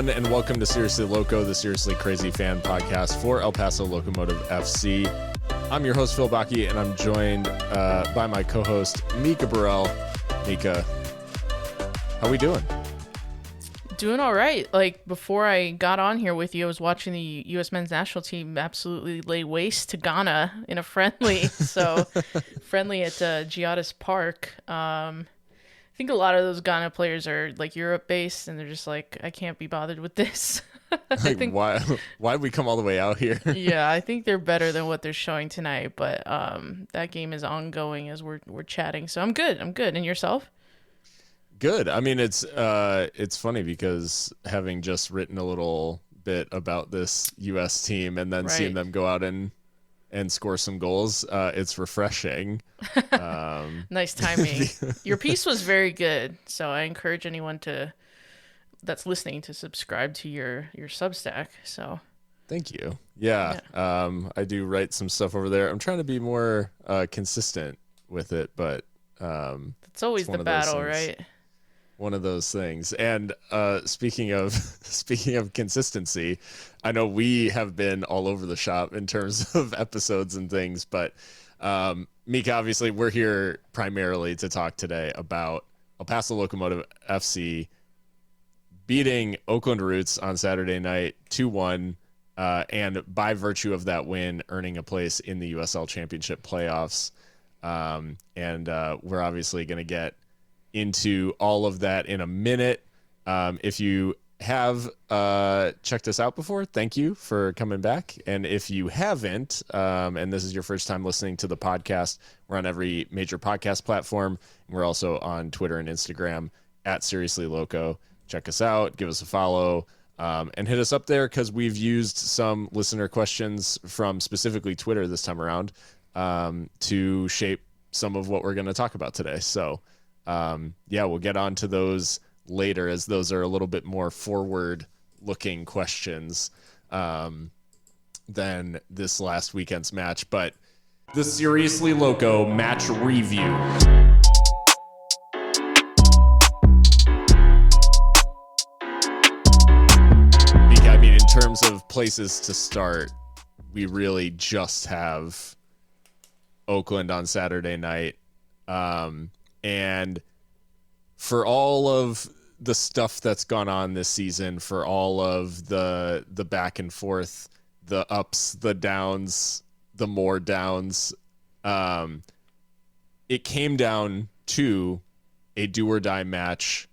everyone, and welcome to Seriously Loco, the Seriously Crazy fan podcast for El Paso Locomotive FC. I'm your host, Phil Bakke, and I'm joined by my co-host, Mikka Burrell. Mikka, how we doing? Doing all right. Like, before I got on here with you, I was watching the U.S. men's national team absolutely lay waste to Ghana in a friendly. So, friendly at Giada's Park. I think a lot of those Ghana players are like Europe-based, and they're just like, I can't be bothered with this. Like, why'd we come all the way out here? Yeah, I think they're better than what they're showing tonight, but that game is ongoing as we're chatting. So I'm good. And yourself? Good. I mean, it's funny because having just written a little bit about this U.S. team and then seeing them go out and score some goals, it's refreshing. Nice timing. Your piece was very good, so I encourage anyone that's listening to subscribe to your Substack. So thank you. Yeah. I do write some stuff over there. I'm trying to be more consistent with it, but it's always the battle, right? One of those things. And speaking of consistency, I know we have been all over the shop in terms of episodes and things, but Mikka, obviously we're here primarily to talk today about El Paso Locomotive FC beating Oakland Roots on Saturday night 2-1, and by virtue of that win, earning a place in the USL Championship playoffs. And we're obviously going to get into all of that in a minute. If you have checked us out before, thank you for coming back. And if you haven't, and this is your first time listening to the podcast, we're on every major podcast platform. We're also on Twitter and Instagram at Seriously Loco. Check us out, give us a follow, and hit us up there because we've used some listener questions from specifically Twitter this time around to shape some of what we're going to talk about today. So we'll get on to those later, as those are a little bit more forward looking questions than this last weekend's match. But the Seriously Loco match review. I mean, in terms of places to start, we really just have Oakland on Saturday night. And for all of the stuff that's gone on this season, for all of the back and forth, the ups, the downs, the more downs, it came down to a do or die match,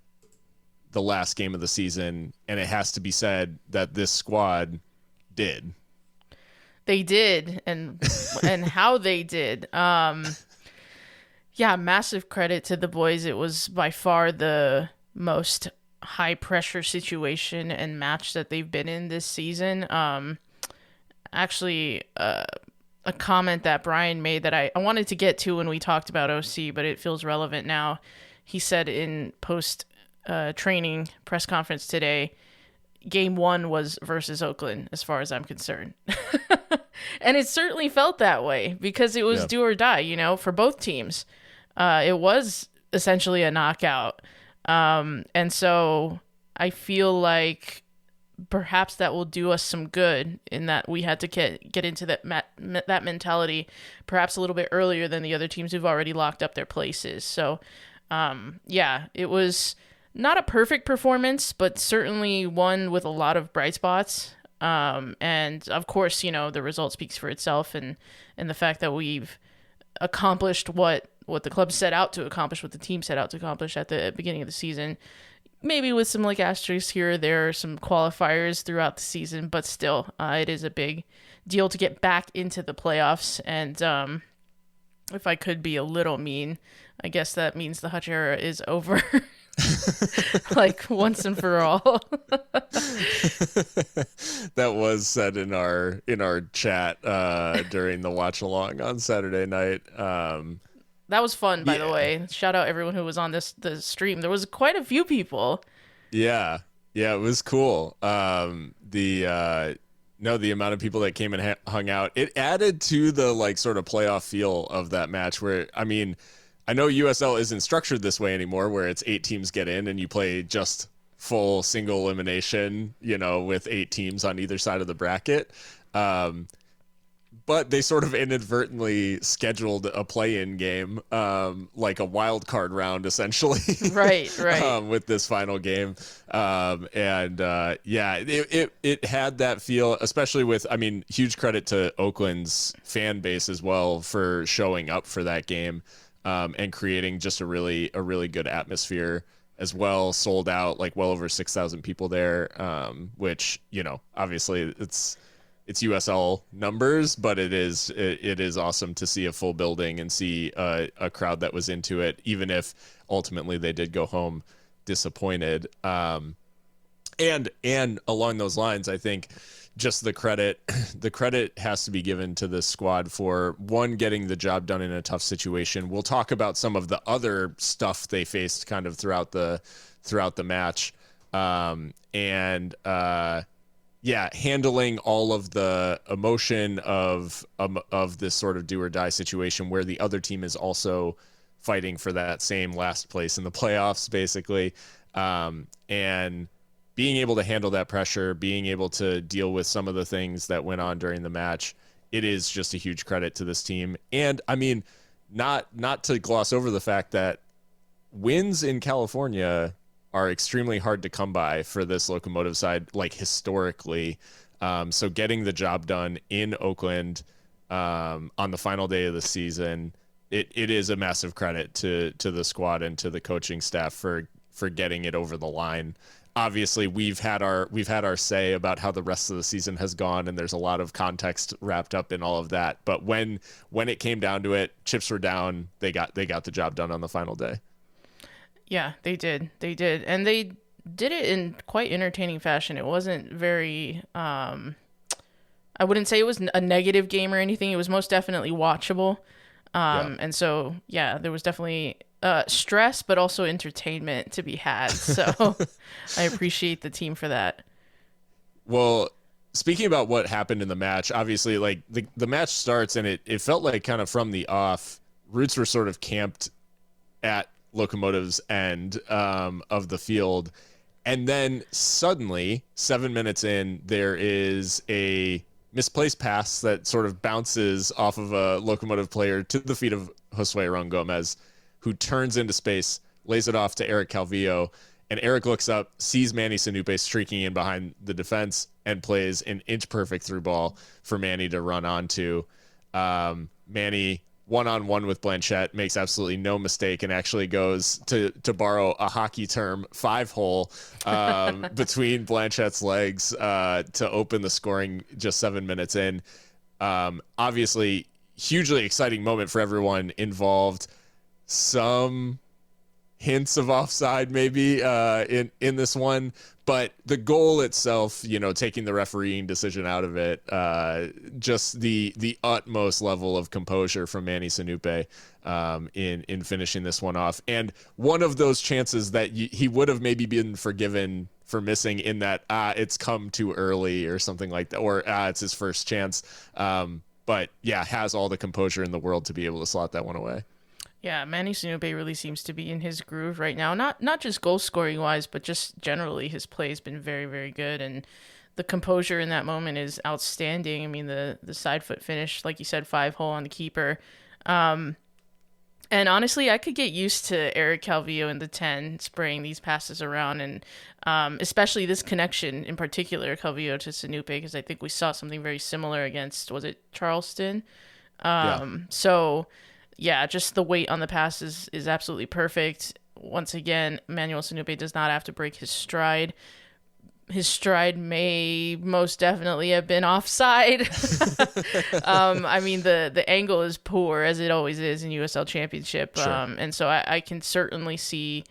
the last game of the season, and it has to be said that this squad did. They did, and how they did. Yeah, massive credit to the boys. It was by far the most high-pressure situation and match that they've been in this season. Actually, a comment that Brian made that I wanted to get to when we talked about OC, but it feels relevant now. He said in post-training press conference today, Game 1 was versus Oakland, as far as I'm concerned. And it certainly felt that way because it was do or die, for both teams. It was essentially a knockout. And so I feel like perhaps that will do us some good in that we had to get into that mentality perhaps a little bit earlier than the other teams who've already locked up their places. So, it was not a perfect performance, but certainly one with a lot of bright spots. And of course, the result speaks for itself, and the fact that we've accomplished what the club set out to accomplish, what the team set out to accomplish at the beginning of the season, maybe with some asterisks here or there, some qualifiers throughout the season, but still, it is a big deal to get back into the playoffs. And if I could be a little mean, I guess that means the Hutch era is over. Once and for all. That was said in our chat during the watch along on Saturday night. That was fun, by the way. Shout out everyone who was on the stream. There was quite a few people. Yeah, it was cool. The amount of people that came and hung out, it added to the sort of playoff feel of that match. Where, I mean, I know USL isn't structured this way anymore, where it's 8 teams get in and you play just full single elimination, with 8 teams on either side of the bracket. But they sort of inadvertently scheduled a play-in game, like a wild card round, essentially. Right. With this final game, it had that feel, especially with, huge credit to Oakland's fan base as well for showing up for that game, and creating just a really good atmosphere as well. Sold out, like well over 6,000 people there, which obviously it's USL numbers, but it is awesome to see a full building and see a crowd that was into it, even if ultimately they did go home disappointed. And along those lines, I think just the credit has to be given to the squad for, one, getting the job done in a tough situation. We'll talk about some of the other stuff they faced kind of throughout the match, handling all of the emotion of this sort of do or die situation where the other team is also fighting for that same last place in the playoffs, basically. And being able to handle that pressure, being able to deal with some of the things that went on during the match, it is just a huge credit to this team. And not to gloss over the fact that wins in California are extremely hard to come by for this Locomotive side, like historically. So getting the job done in Oakland on the final day of the season, it is a massive credit to the squad and to the coaching staff for getting it over the line. Obviously, we've had our say about how the rest of the season has gone, and there's a lot of context wrapped up in all of that. But when it came down to it, chips were down. They got the job done on the final day. Yeah, they did. And they did it in quite entertaining fashion. It wasn't very, I wouldn't say it was a negative game or anything. It was most definitely watchable. And so, yeah, there was definitely stress, but also entertainment to be had. So I appreciate the team for that. Well, speaking about what happened in the match, obviously, like the match starts and it felt like kind of from the off, Roots were sort of camped at Locomotive's end of the field, and then suddenly 7 minutes in, there is a misplaced pass that sort of bounces off of a Locomotive player to the feet of Josue Ron Gomez, who turns into space, lays it off to Eric Calvillo, and Eric looks up, sees Manny Sonupe streaking in behind the defense, and plays an inch perfect through ball for Manny to run onto. Manny, one-on-one with Blanchette, makes absolutely no mistake and actually goes, to borrow a hockey term, 5-hole between Blanchette's legs to open the scoring just 7 minutes in. Obviously, hugely exciting moment for everyone involved. Some hints of offside maybe in this one, but the goal itself, taking the refereeing decision out of it, just the utmost level of composure from Manny Sonupe in finishing this one off. And one of those chances that he would have maybe been forgiven for missing, in that it's come too early or something like that, or it's his first chance. But yeah, has all the composure in the world to be able to slot that one away. Yeah, Manny Sonupe really seems to be in his groove right now. Not just goal scoring wise, but just generally his play has been very, very good, and the composure in that moment is outstanding. I mean, the side foot finish, like you said, 5-hole on the keeper. And honestly, I could get used to Eric Calvillo in the 10 spraying these passes around, and especially this connection in particular, Calvillo to Sonupe, because I think we saw something very similar against, was it Charleston? So yeah, just the weight on the pass is absolutely perfect. Once again, Emmanuel Sonupe does not have to break his stride. His stride may most definitely have been offside. I mean, the angle is poor, as it always is in USL Championship. Sure. And so I can certainly see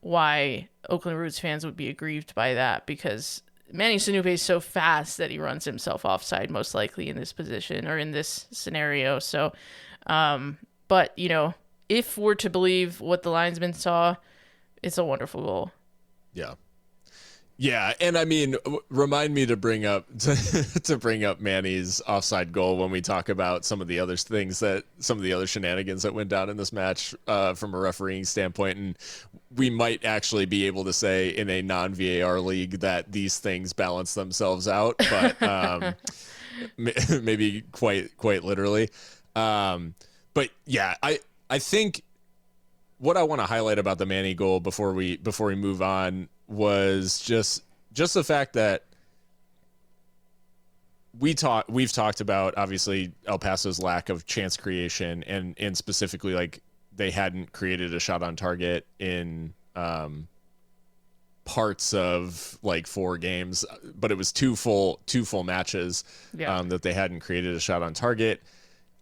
why Oakland Roots fans would be aggrieved by that, because Manny Sonupe is so fast that he runs himself offside, most likely in this position or in this scenario. So, but, if we're to believe what the linesman saw, it's a wonderful goal. Yeah. Yeah, and I mean, remind me to bring up to bring up Manny's offside goal when we talk about some of the other things some of the other shenanigans that went down in this match from a refereeing standpoint, and we might actually be able to say in a non-VAR league that these things balance themselves out, but maybe quite literally. But yeah, I think what I want to highlight about the Manny goal before we move on was just the fact that we've talked about obviously El Paso's lack of chance creation and specifically like they hadn't created a shot on target in parts of like 4 games, but it was two full matches that they hadn't created a shot on target.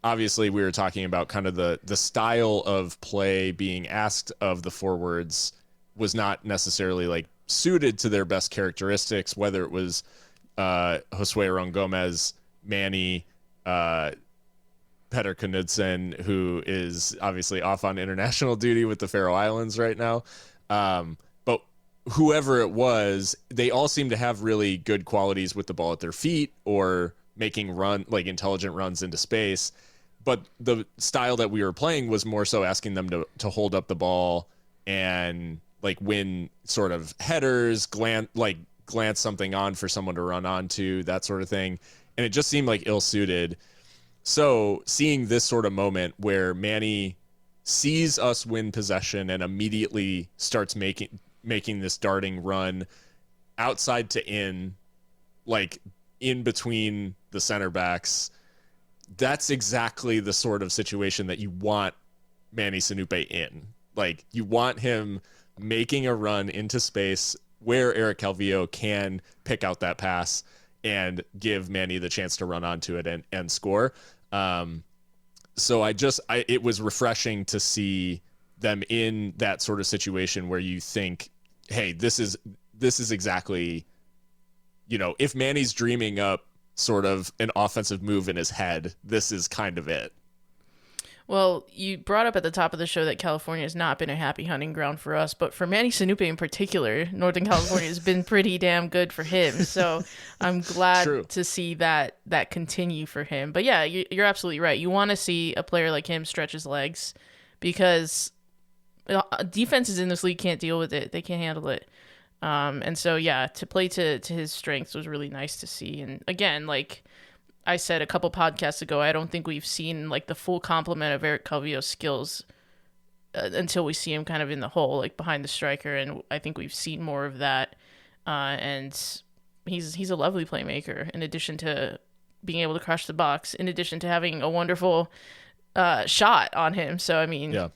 Obviously, we were talking about kind of the style of play being asked of the forwards was not necessarily like suited to their best characteristics, whether it was Josue Rongomez, Manny, Petter Knudsen, who is obviously off on international duty with the Faroe Islands right now. But whoever it was, they all seem to have really good qualities with the ball at their feet or making intelligent runs into space. But the style that we were playing was more so asking them to hold up the ball and like win sort of headers, glance something on for someone to run onto, that sort of thing. And it just seemed like ill-suited. So seeing this sort of moment where Manny sees us win possession and immediately starts making this darting run outside to in, like in between the center backs, that's exactly the sort of situation that you want Manny Sonupe in. Like, you want him making a run into space where Eric Calvillo can pick out that pass and give Manny the chance to run onto it and score. So it was refreshing to see them in that sort of situation where you think, hey, this is exactly, if Manny's dreaming up sort of an offensive move in his head, this is kind of it. Well, you brought up at the top of the show that California has not been a happy hunting ground for us, but for Manny Sonupe in particular, Northern California has been pretty damn good for him. So I'm glad to see that continue for him. But yeah, you're absolutely right. You want to see a player like him stretch his legs because defenses in this league can't deal with it. They can't handle it. And so, yeah, to play to his strengths was really nice to see. And again, like I said a couple podcasts ago, I don't think we've seen like the full complement of Eric Calvillo's skills until we see him kind of in the hole, like behind the striker. And I think we've seen more of that. And he's a lovely playmaker in addition to being able to crush the box, in addition to having a wonderful shot on him. So, I mean, yeah.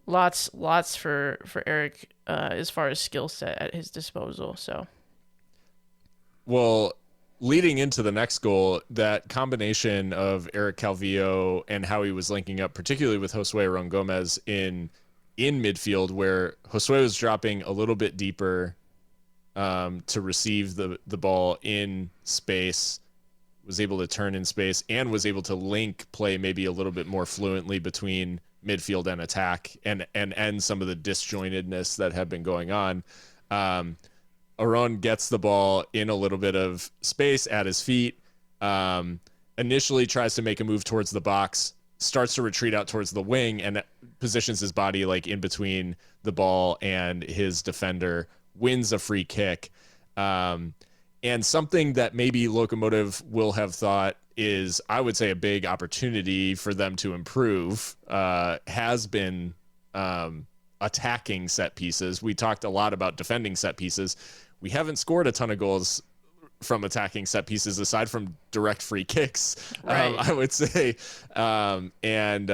Lots for Eric as far as skill set at his disposal. So, well, leading into the next goal, that combination of Eric Calvillo and how he was linking up, particularly with Josue Rongomez in midfield, where Josue was dropping a little bit deeper to receive the ball in space, was able to turn in space, and was able to link play maybe a little bit more fluently between midfield and attack and end some of the disjointedness that had been going on. Aron gets the ball in a little bit of space at his feet, initially tries to make a move towards the box, starts to retreat out towards the wing and positions his body like in between the ball and his defender, wins a free kick. And something that maybe Locomotive will have thought is, I would say, a big opportunity for them to improve, has been attacking set pieces. We talked a lot about defending set pieces. We haven't scored a ton of goals from attacking set pieces aside from direct free kicks, right. I would say. And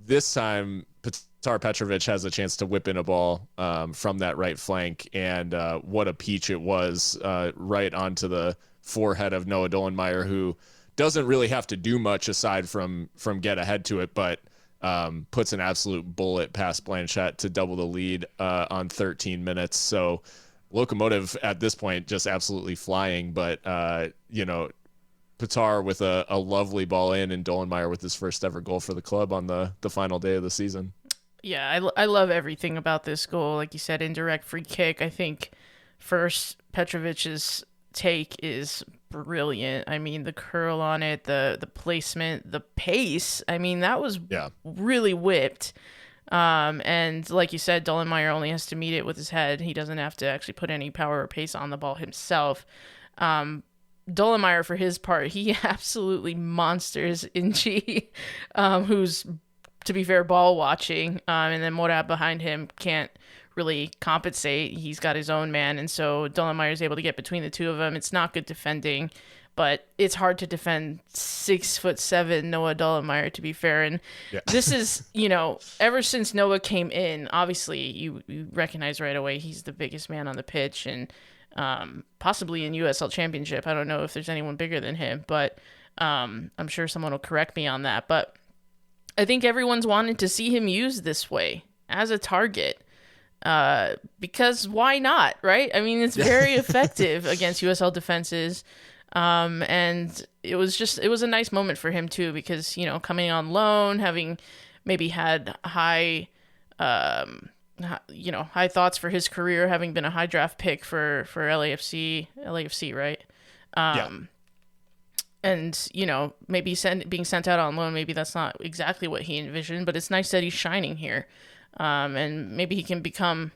this time, Petar Petrovic has a chance to whip in a ball from that right flank, and what a peach it was, right onto the forehead of Noah Dollenmayer, who doesn't really have to do much aside from get ahead to it, but puts an absolute bullet past Blanchette to double the lead on 13 minutes. So Locomotive at this point just absolutely flying, but Petar with a lovely ball in, and Dollenmayer with his first ever goal for the club on the final day of the season. Yeah, I love everything about this goal. Like you said, indirect free kick. I think first, Petrovic's take is brilliant. I mean, the curl on it, the placement, the pace. I mean, that was really whipped. And like you said, Dollenmayer only has to meet it with his head. He doesn't have to actually put any power or pace on the ball himself. Dollenmayer, for his part, he absolutely monsters Inchi, who's, to be fair, ball watching. And then Morad behind him can't really compensate. He's got his own man. And so Dollenmayer is able to get between the two of them. It's not good defending, but it's hard to defend 6'7" Noah Dollenmayer, to be fair. And this is, ever since Noah came in, obviously you recognize right away he's the biggest man on the pitch, and possibly in USL Championship. I don't know if there's anyone bigger than him, but I'm sure someone will correct me on that. But I think everyone's wanted to see him used this way as a target. Because why not, right? I mean, it's very effective against USL defenses. And it was a nice moment for him too, because, coming on loan, having maybe had high thoughts for his career, having been a high draft pick for LAFC, right? And, maybe being sent out on loan, maybe that's not exactly what he envisioned, but it's nice that he's shining here. And maybe he can become,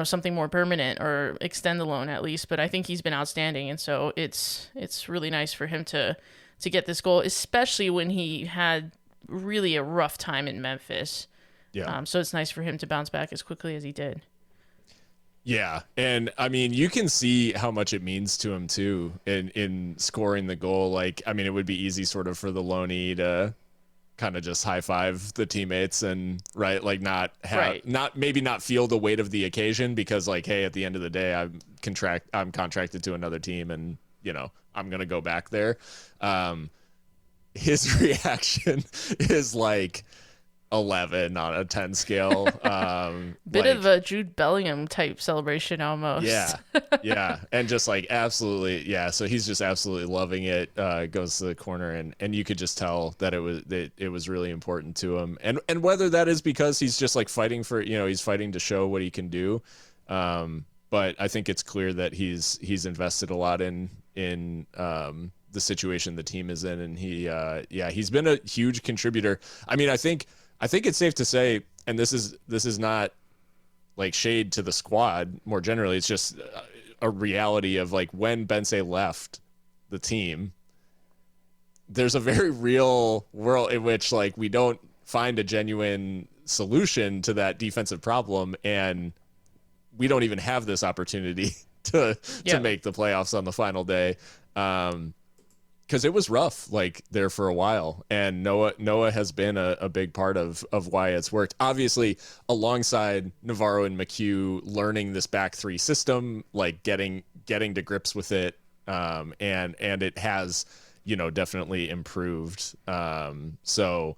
something more permanent or extend the loan at least. But I think he's been outstanding. And so it's really nice for him to get this goal, especially when he had really a rough time in Memphis. Yeah. So it's nice for him to bounce back as quickly as he did. Yeah. And I mean, you can see how much it means to him too in scoring the goal. Like, I mean, it would be easy sort of for the loanee to kind of just high five the teammates and not feel the weight of the occasion, because like, hey, at the end of the day, I'm contracted to another team, and I'm going to go back there. His reaction is like 11 on a 10 scale. Bit of a Jude Bellingham type celebration almost. Yeah. And just like absolutely, so he's just absolutely loving it. Goes to the corner, and you could just tell that it was really important to him. And whether that is because he's just like fighting for, he's fighting to show what he can do. But I think it's clear that he's invested a lot in the situation the team is in, and he's been a huge contributor. I mean, I think it's safe to say, and this is not like shade to the squad more generally, it's just a reality of like when Bense left the team, there's a very real world in which like we don't find a genuine solution to that defensive problem, and we don't even have this opportunity to make the playoffs on the final day. Because it was rough like there for a while, and Noah has been a big part of why it's worked. Obviously, alongside Navarro and McHugh learning this back three system, like getting to grips with it, and it has definitely improved. So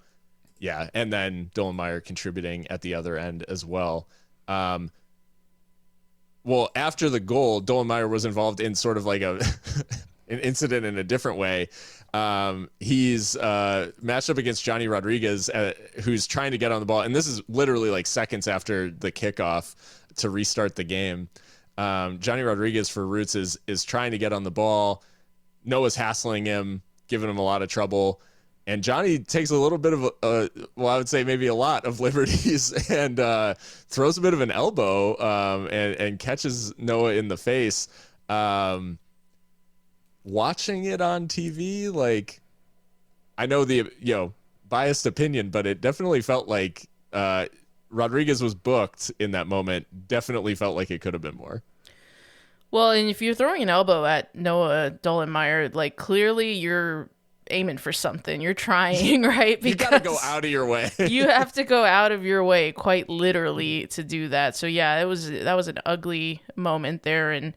yeah, and then Dollenmayer contributing at the other end as well. Well, after the goal, Dollenmayer was involved in sort of like an incident in a different way. He's matched up against Johnny Rodriguez, who's trying to get on the ball. And this is literally like seconds after the kickoff to restart the game. Johnny Rodriguez for Roots is trying to get on the ball. Noah's hassling him, giving him a lot of trouble. And Johnny takes a little bit of, I would say maybe a lot of liberties, and throws a bit of an elbow and catches Noah in the face. Watching it on TV, like, I know the biased opinion, but it definitely felt like Rodriguez was booked in that moment. Definitely felt like it could have been more. Well, and if you're throwing an elbow at Noah Dollenmayer, like, clearly you're aiming for something. You're trying, right? Because you gotta go out of your way. You have to go out of your way, quite literally, to do that. So yeah, that was an ugly moment there, and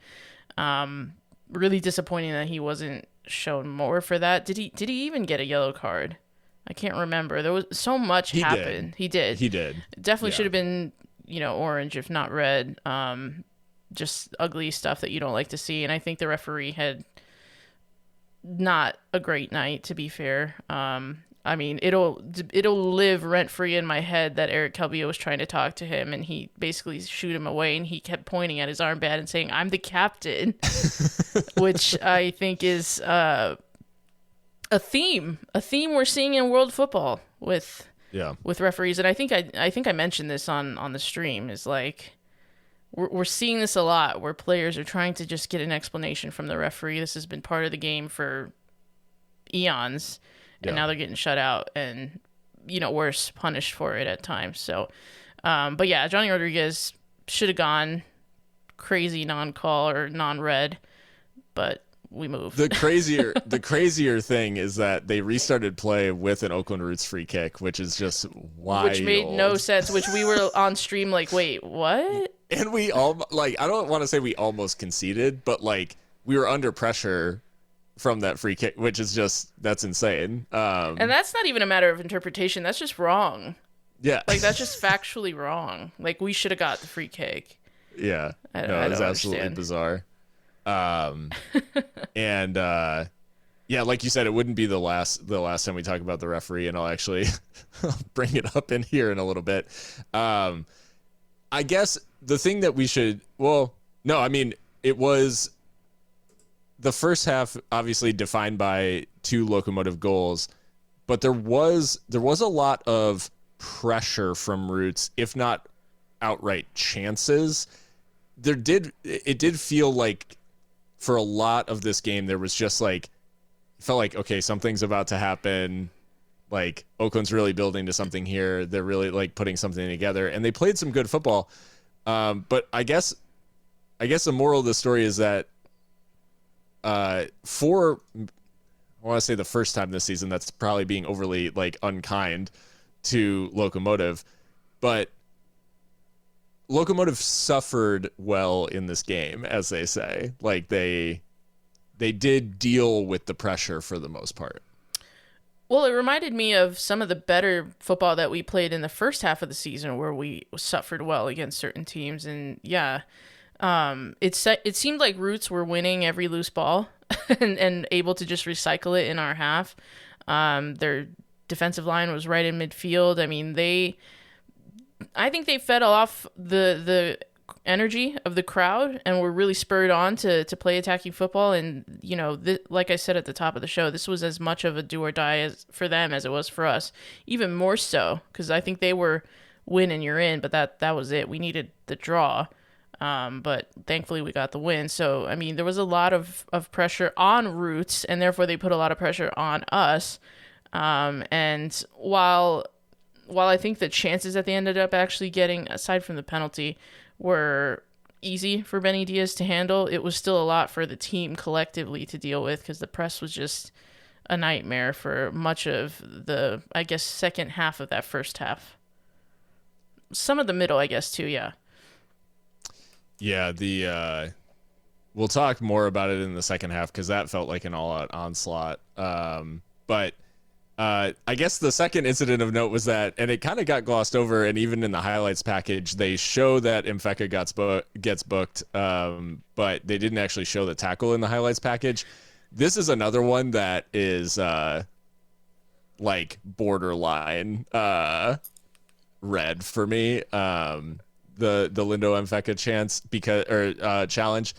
really disappointing that he wasn't shown more for that. Did he even get a yellow card? I can't remember. There was so much happened. He did. Definitely should have been, orange if not red. Just ugly stuff that you don't like to see. And I think the referee had not a great night, to be fair. I mean, it'll live rent free in my head that Eric Calvillo was trying to talk to him, and he basically shooed him away, and he kept pointing at his armband and saying, "I'm the captain," which I think is a theme we're seeing in world football with referees. And I think I mentioned this on the stream, is like we're seeing this a lot where players are trying to just get an explanation from the referee. This has been part of the game for eons. And now they're getting shut out and, worse, punished for it at times. So, but yeah, Johnny Rodriguez should have gone crazy non-call or non-red, but we moved. The crazier thing is that they restarted play with an Oakland Roots free kick, which is just wild. Which made no sense, which we were on stream like, wait, what? And we all, I don't want to say we almost conceded, but, we were under pressure from that free kick, which is that's insane. And that's not even a matter of interpretation. That's just wrong. Yeah. That's just factually wrong. We should have got the free kick. Yeah. It was absolutely bizarre. And like you said, it wouldn't be the last time we talk about the referee, and I'll actually bring it up in here in a little bit. I guess the thing that we should, it was the first half obviously defined by 2 Locomotive goals, but there was a lot of pressure from Roots, if not outright chances. It did feel like for a lot of this game there was just it felt like, okay, something's about to happen. Oakland's really building to something here. They're really putting something together, and they played some good football. But I guess the moral of the story is that I want to say the first time this season, that's probably being overly unkind to Locomotive, but Locomotive suffered well in this game, as they say. They did deal with the pressure for the most part. Well, it reminded me of some of the better football that we played in the first half of the season, where we suffered well against certain teams. And it seemed like Roots were winning every loose ball and able to just recycle it in our half. Their defensive line was right in midfield. I mean, I think they fed off the energy of the crowd and were really spurred on to play attacking football. And, like I said at the top of the show, this was as much of a do or die for them as it was for us. Even more so, because I think they were win and you're in, but that was it. We needed the draw. But thankfully we got the win. So, I mean, there was a lot of pressure on Roots, and therefore they put a lot of pressure on us. And while I think the chances that they ended up actually getting, aside from the penalty, were easy for Benny Diaz to handle, it was still a lot for the team collectively to deal with, because the press was just a nightmare for much of the, I guess, second half of that first half. Some of the middle, I guess, too, yeah. Yeah, we'll talk more about it in the second half, because that felt like an all-out onslaught. But I guess the second incident of note was that, and it kind of got glossed over, and even in the highlights package, they show that Mfeka gets booked, but they didn't actually show the tackle in the highlights package. This is another one that is borderline red for me. The Lindo Mfeka challenge,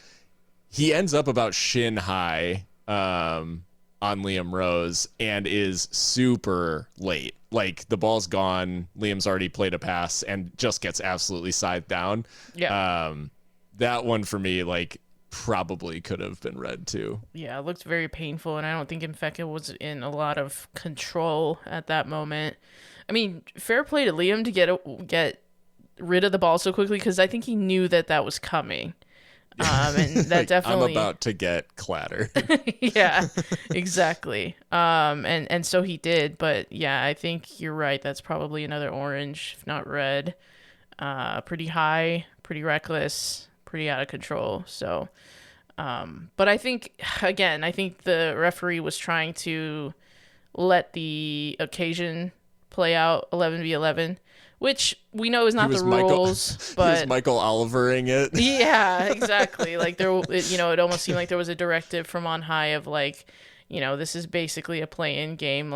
he ends up about shin high on Liam Rose and is super late. The ball's gone, Liam's already played a pass and just gets absolutely scythed down. Yeah. That one for me, probably could have been red too. Yeah, it looked very painful, and I don't think Mfeka was in a lot of control at that moment. I mean, fair play to Liam to get rid of the ball so quickly, because I think he knew that was coming. And that definitely, I'm about to get clattered. Yeah, exactly. And so he did, but yeah, I think you're right. That's probably another orange, if not red. Pretty high, pretty reckless, pretty out of control. So, but I think the referee was trying to let the occasion play out 11v11. Which we know is not the rules, but he was Michael Olivering it. Yeah, exactly. It almost seemed like there was a directive from on high of this is basically a play-in game.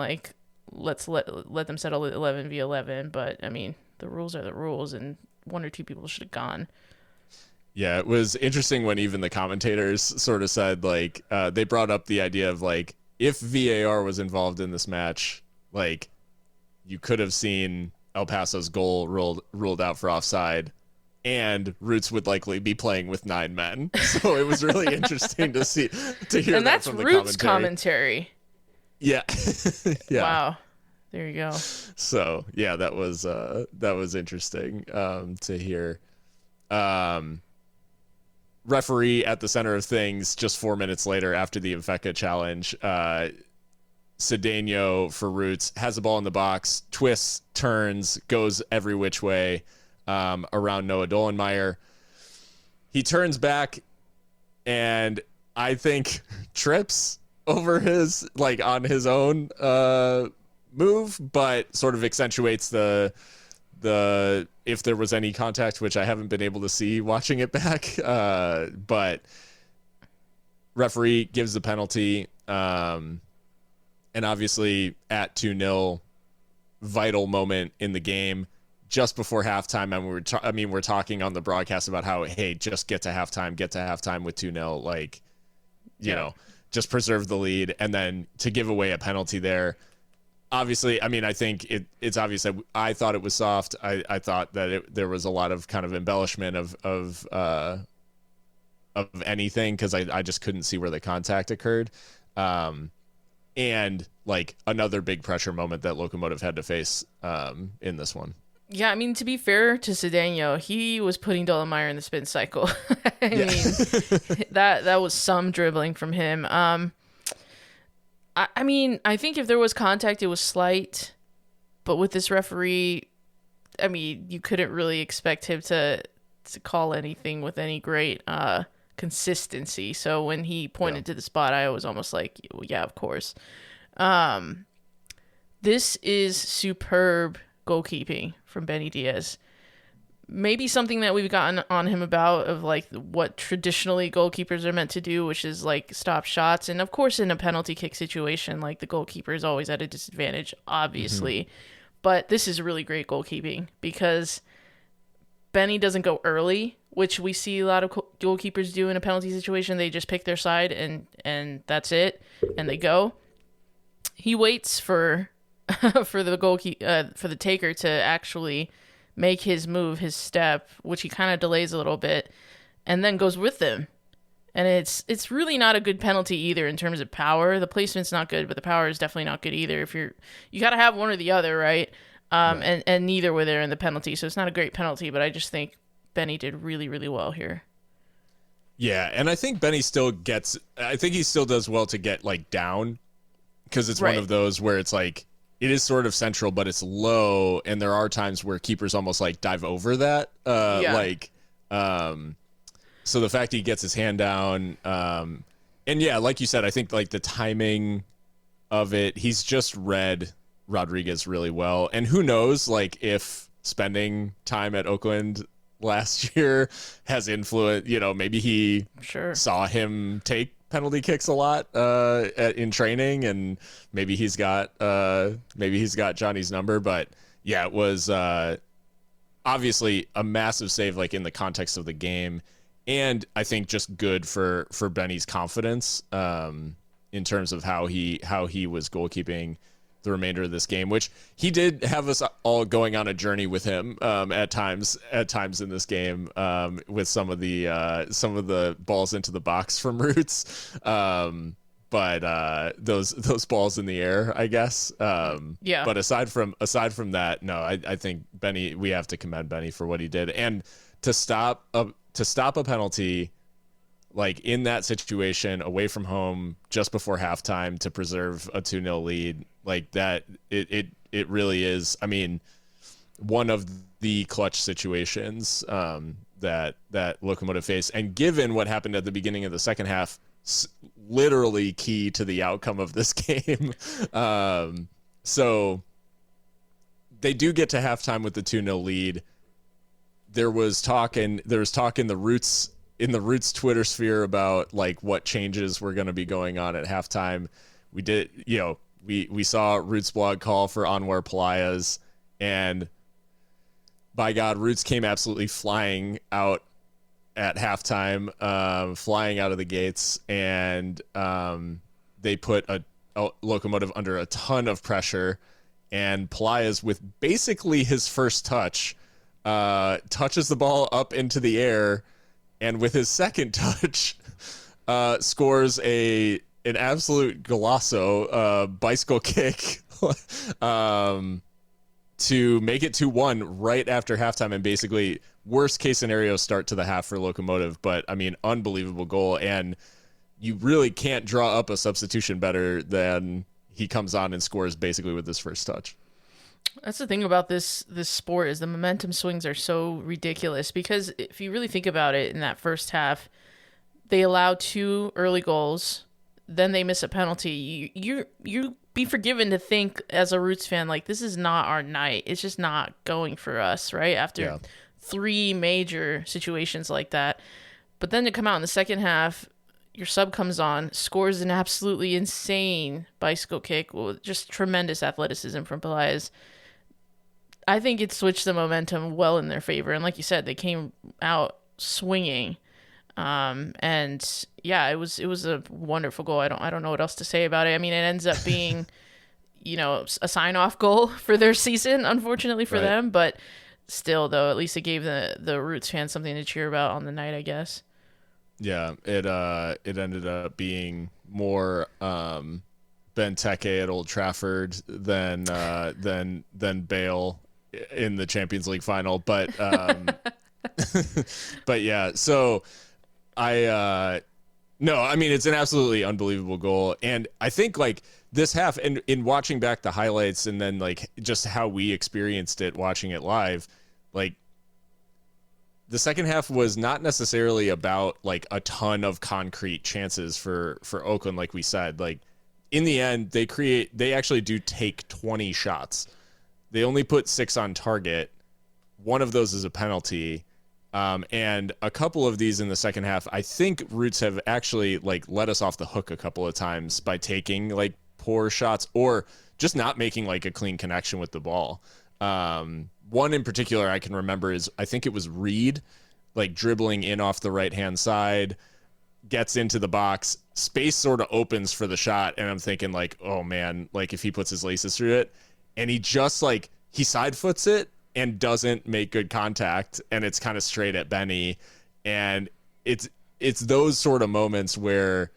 let's let them settle it 11v11. But I mean, the rules are the rules, and one or two people should have gone. Yeah, it was interesting when even the commentators sort of said, like, they brought up the idea of, like, if VAR was involved in this match, like, you could have seen El Paso's goal ruled out for offside, and Roots would likely be playing with 9 men. So it was really interesting to hear and that that's from the Roots commentary. Yeah. Yeah. Wow. There you go. So yeah, that was interesting to hear. Referee at the center of things just 4 minutes later after the Infeka challenge. Cedeno for Roots has the ball in the box, twists, turns, goes every which way around Noah Dollenmayer. He turns back and I think trips over his, like, on his own move, but sort of accentuates the if there was any contact, which I haven't been able to see watching it back. But referee gives the penalty. And obviously at 2-0, vital moment in the game just before halftime. And we're talking on the broadcast about how, hey, just get to halftime with 2-0. Like, you know, just preserve the lead. And then to give away a penalty there, obviously, I mean, I think it's obvious that I thought it was soft. I thought that there was a lot of kind of embellishment of anything, because I just couldn't see where the contact occurred. And like another big pressure moment that Locomotive had to face in this one. Yeah, I mean, to be fair to Cedeno, he was putting Dollenmayer in the spin cycle. I mean, that was some dribbling from him. I mean, I think if there was contact, it was slight. But with this referee, I mean, you couldn't really expect him to call anything with any great consistency. So when he pointed to the spot, I was almost like, well, yeah, of course. This is superb goalkeeping from Benny Diaz. Maybe something that we've gotten on him about, of like what traditionally goalkeepers are meant to do, which is like stop shots. And of course, in a penalty kick situation, like the goalkeeper is always at a disadvantage, obviously. Mm-hmm. But this is really great goalkeeping, because Benny doesn't go early, which we see a lot of goalkeepers do in a penalty situation. They just pick their side and that's it, and they go. He waits for the taker to actually make his move, his step, which he kind of delays a little bit, and then goes with them. And it's really not a good penalty either in terms of power. The placement's not good, but the power is definitely not good either. If you got to have one or the other, right? Right. And neither were there in the penalty, so it's not a great penalty. But I just think Benny did really, really well here. Yeah, and I think Benny still does well to get like down, because it's one of those where it's like, it is sort of central, but it's low, and there are times where keepers almost like dive over that. So the fact he gets his hand down, and yeah, like you said, I think like the timing of it, he's just read Rodriguez really well. And who knows, like, if spending time at Oakland last year has influenced, maybe he saw him take penalty kicks a lot in training, and maybe he's got Johnny's number. But yeah, it was obviously a massive save, like in the context of the game, and I think just good for Benny's confidence in terms of how he was goalkeeping the remainder of this game, which he did have us all going on a journey with him at times in this game, with some of the balls into the box from Roots, but those balls in the air, I guess. Yeah. But aside from that, no, I think Benny, we have to commend Benny for what he did, and to stop a penalty, like in that situation, away from home, just before halftime, to preserve a 2-0 lead, like that, it really is, I mean, one of the clutch situations that Locomotive faced, and given what happened at the beginning of the second half, literally key to the outcome of this game. So they do get to halftime with the 2-0 lead. There was talk in the Roots Twitter sphere about like what changes were going to be going on at halftime. We did, we saw Roots blog call for Anwar Pelaya's, and by God, Roots came absolutely flying out at halftime, flying out of the gates, and they put a Locomotive under a ton of pressure, and Pelaya's, with basically his first touch, touches the ball up into the air, and with his second touch, scores an absolute golazo bicycle kick to make it 2-1 right after halftime, and basically worst case scenario start to the half for Locomotive. But I mean, unbelievable goal, and you really can't draw up a substitution better than he comes on and scores basically with his first touch. That's the thing about this sport, is the momentum swings are so ridiculous, because if you really think about it, in that first half, they allow 2 early goals, then they miss a penalty. You be forgiven to think, as a Roots fan, like, this is not our night. It's just not going for us, right? After 3 major situations like that. But then to come out in the second half, your sub comes on, scores an absolutely insane bicycle kick with just tremendous athleticism from Pelaya's. I think it switched the momentum well in their favor. And like you said, they came out swinging. And yeah, it was a wonderful goal. I don't know what else to say about it. I mean, it ends up being, a sign-off goal for their season, unfortunately for them. But still, though, at least it gave the Roots fans something to cheer about on the night, I guess. Yeah, it ended up being more Benteke at Old Trafford than Bale in the Champions League final, but but yeah. So no, I mean, it's an absolutely unbelievable goal, and I think like this half, and in watching back the highlights, and then like just how we experienced it watching it live, like, the second half was not necessarily about like a ton of concrete chances for Oakland. Like we said, like in the end, they actually do take 20 shots. They only put 6 on target. One of those is a penalty. And a couple of these in the second half, I think Roots have actually like let us off the hook a couple of times by taking like poor shots, or just not making like a clean connection with the ball. One in particular I can remember is, I think it was Reed, like dribbling in off the right-hand side, gets into the box, space sort of opens for the shot, and I'm thinking like, oh man, like if he puts his laces through it, and he just like, he side foots it and doesn't make good contact, and it's kind of straight at Benny. And it's those sort of moments where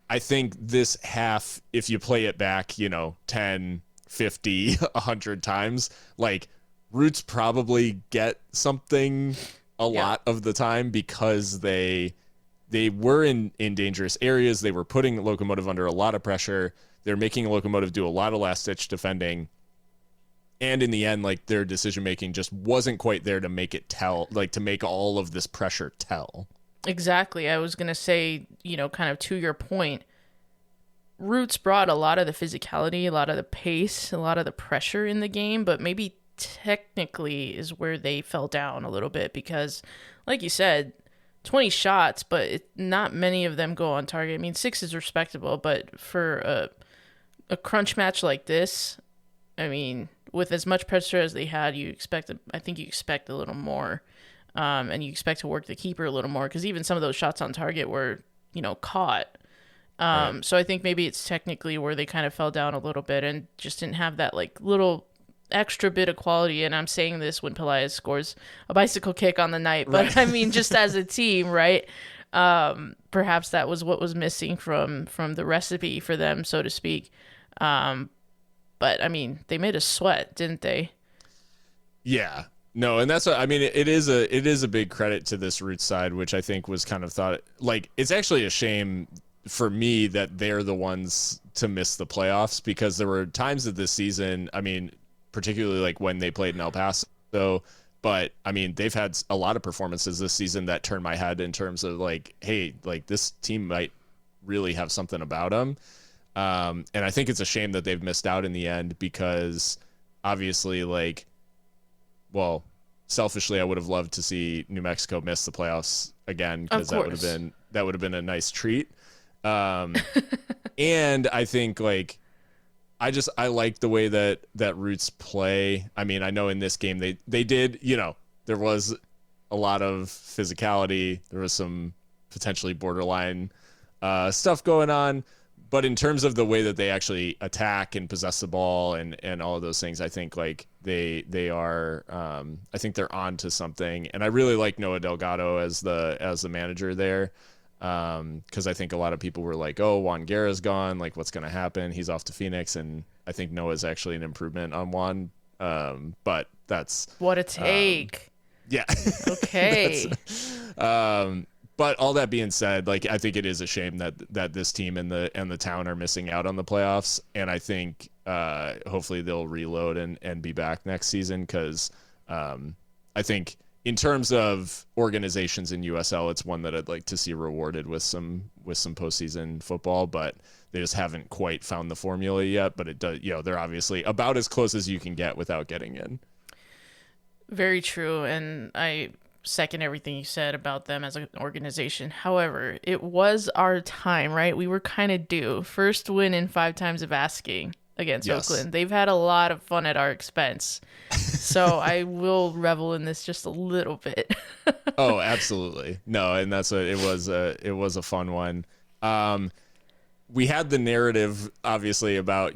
I think this half, if you play it back, 10, 50, 100 times, like Roots probably get something a lot of the time, because they were in dangerous areas. They were putting Locomotive under a lot of pressure. They're making Locomotive do a lot of last-ditch defending. And in the end, like, their decision-making just wasn't quite there to make it tell, like, to make all of this pressure tell. Exactly. I was going to say, kind of to your point, Roots brought a lot of the physicality, a lot of the pace, a lot of the pressure in the game, but maybe technically is where they fell down a little bit, because, like you said, 20 shots, but not many of them go on target. I mean, 6 is respectable, but for a crunch match like this, I mean, with as much pressure as they had, I think you expect a little more, and you expect to work the keeper a little more, because even some of those shots on target were, caught. Right. So I think maybe it's technically where they kind of fell down a little bit and just didn't have that like little extra bit of quality. And I'm saying this when Pelaya's scores a bicycle kick on the night, but I mean, just as a team, right? Perhaps that was what was missing from the recipe for them, so to speak. But I mean, they made us sweat, didn't they? Yeah. No, and that's what I mean. It is a big credit to this Roots side, which I think was kind of thought like, it's actually a shame for me that they're the ones to miss the playoffs, because there were times of this season, I mean, particularly like when they played in El Paso, but I mean, they've had a lot of performances this season that turned my head in terms of like, hey, like this team might really have something about them. And I think it's a shame that they've missed out in the end, because obviously, like, well, selfishly, I would have loved to see New Mexico miss the playoffs again, because that would have been a nice treat. And I think like I like the way that Roots play. I mean, I know in this game they did, there was a lot of physicality. There was some potentially borderline stuff going on. But in terms of the way that they actually attack and possess the ball and all of those things, I think like they are I think they're on to something. And I really like Noah Delgado as the manager there. Because I think a lot of people were like, oh, Juan Guerra's gone. Like, what's going to happen? He's off to Phoenix. And I think Noah's actually an improvement on Juan. But that's... What a take. Yeah. Okay. But all that being said, like, I think it is a shame that this team and the town are missing out on the playoffs. And I think hopefully they'll reload and be back next season because I think... in terms of organizations in USL, it's one that I'd like to see rewarded with some postseason football, but they just haven't quite found the formula yet. But it does, they're obviously about as close as you can get without getting in. Very true, and I second everything you said about them as an organization. However, it was our time, right? We were kind of due. First win in 5 times of asking against Oakland. They've had a lot of fun at our expense. So I will revel in this just a little bit. Oh, absolutely. No, and that's what it was a fun one. We had the narrative obviously about,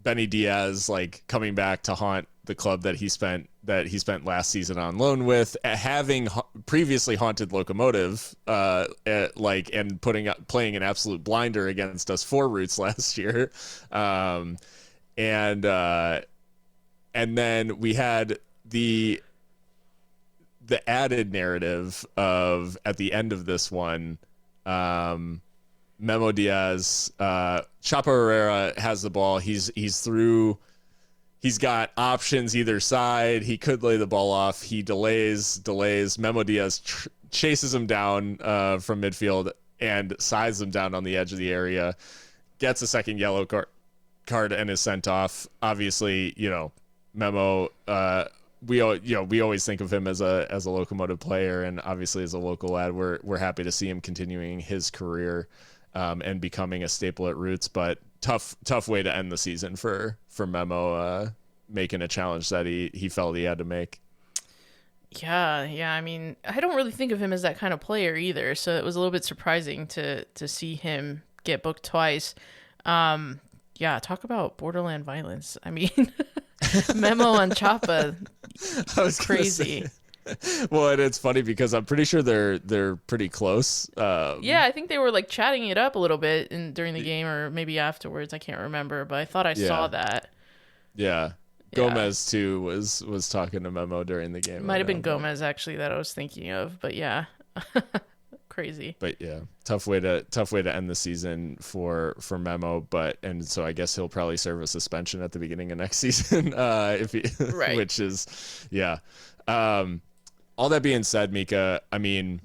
Benny Diaz like coming back to haunt the club that he spent last season on loan with, having previously haunted Locomotive, and playing an absolute blinder against us for Roots last year. And then we had the added narrative of at the end of this one, Memo Diaz, Chapo Herrera has the ball. He's through. He's got options either side. He could lay the ball off. He delays. Memo Diaz chases him down from midfield and sides him down on the edge of the area. Gets a second yellow card and is sent off. Obviously, Memo, we always think of him as a Locomotive player, and obviously as a local lad, we're happy to see him continuing his career and becoming a staple at Roots. But tough way to end the season for Memo, making a challenge that he felt he had to make. Yeah. I mean, I don't really think of him as that kind of player either, so it was a little bit surprising to see him get booked twice. Yeah, talk about borderland violence. I mean, Memo and Chapa, crazy. Well, and it's funny because I'm pretty sure they're pretty close. Yeah, I think they were like chatting it up a little bit during the game or maybe afterwards. I can't remember, but I thought I saw that. Yeah. Gomez too was talking to Memo during the game. Might have been Gomez actually that I was thinking of, but yeah. Crazy. But yeah, tough way to end the season for Memo, and so I guess he'll probably serve a suspension at the beginning of next season right. Which is all that being said, Mikka, I mean,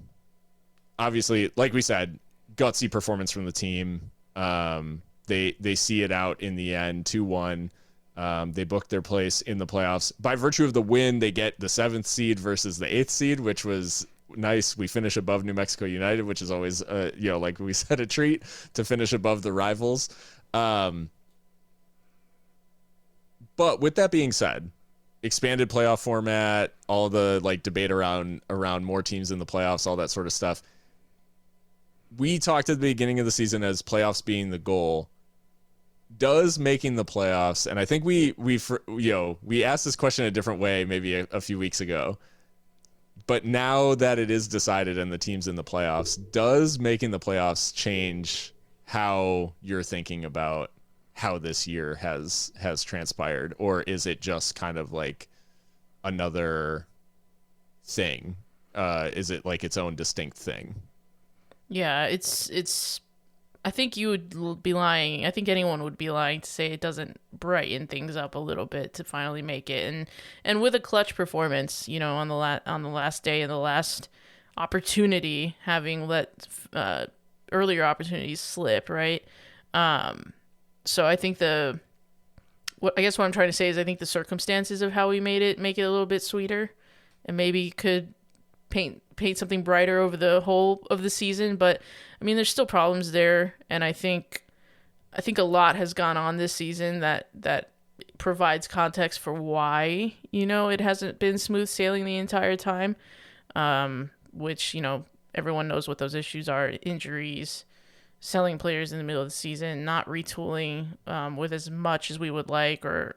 obviously, like we said, gutsy performance from the team. They see it out in the end, 2-1. They booked their place in the playoffs. By virtue of the win, they get the 7th seed versus the 8th seed, which was nice. We finish above New Mexico United, which is always, like we said, a treat to finish above the rivals. But with that being said, expanded playoff format, all the like debate around more teams in the playoffs, all that sort of stuff. We talked at the beginning of the season as playoffs being the goal. Does making the playoffs, and I think we asked this question a different way maybe a few weeks ago, but now that it is decided and the team's in the playoffs, does making the playoffs change how you're thinking about how this year has transpired, or is it just kind of like another thing? Is it like its own distinct thing? Yeah, it's I think you would be lying. I think anyone would be lying to say it doesn't brighten things up a little bit to finally make it. And with a clutch performance, on the last day and the last opportunity, having let earlier opportunities slip, right? So I think what I'm trying to say is I think the circumstances of how we make it a little bit sweeter, and maybe could paint something brighter over the whole of the season. But I mean, there's still problems there, and I think I think a lot has gone on this season that provides context for why, it hasn't been smooth sailing the entire time. Which, everyone knows what those issues are: injuries, selling players in the middle of the season, not retooling with as much as we would like, or,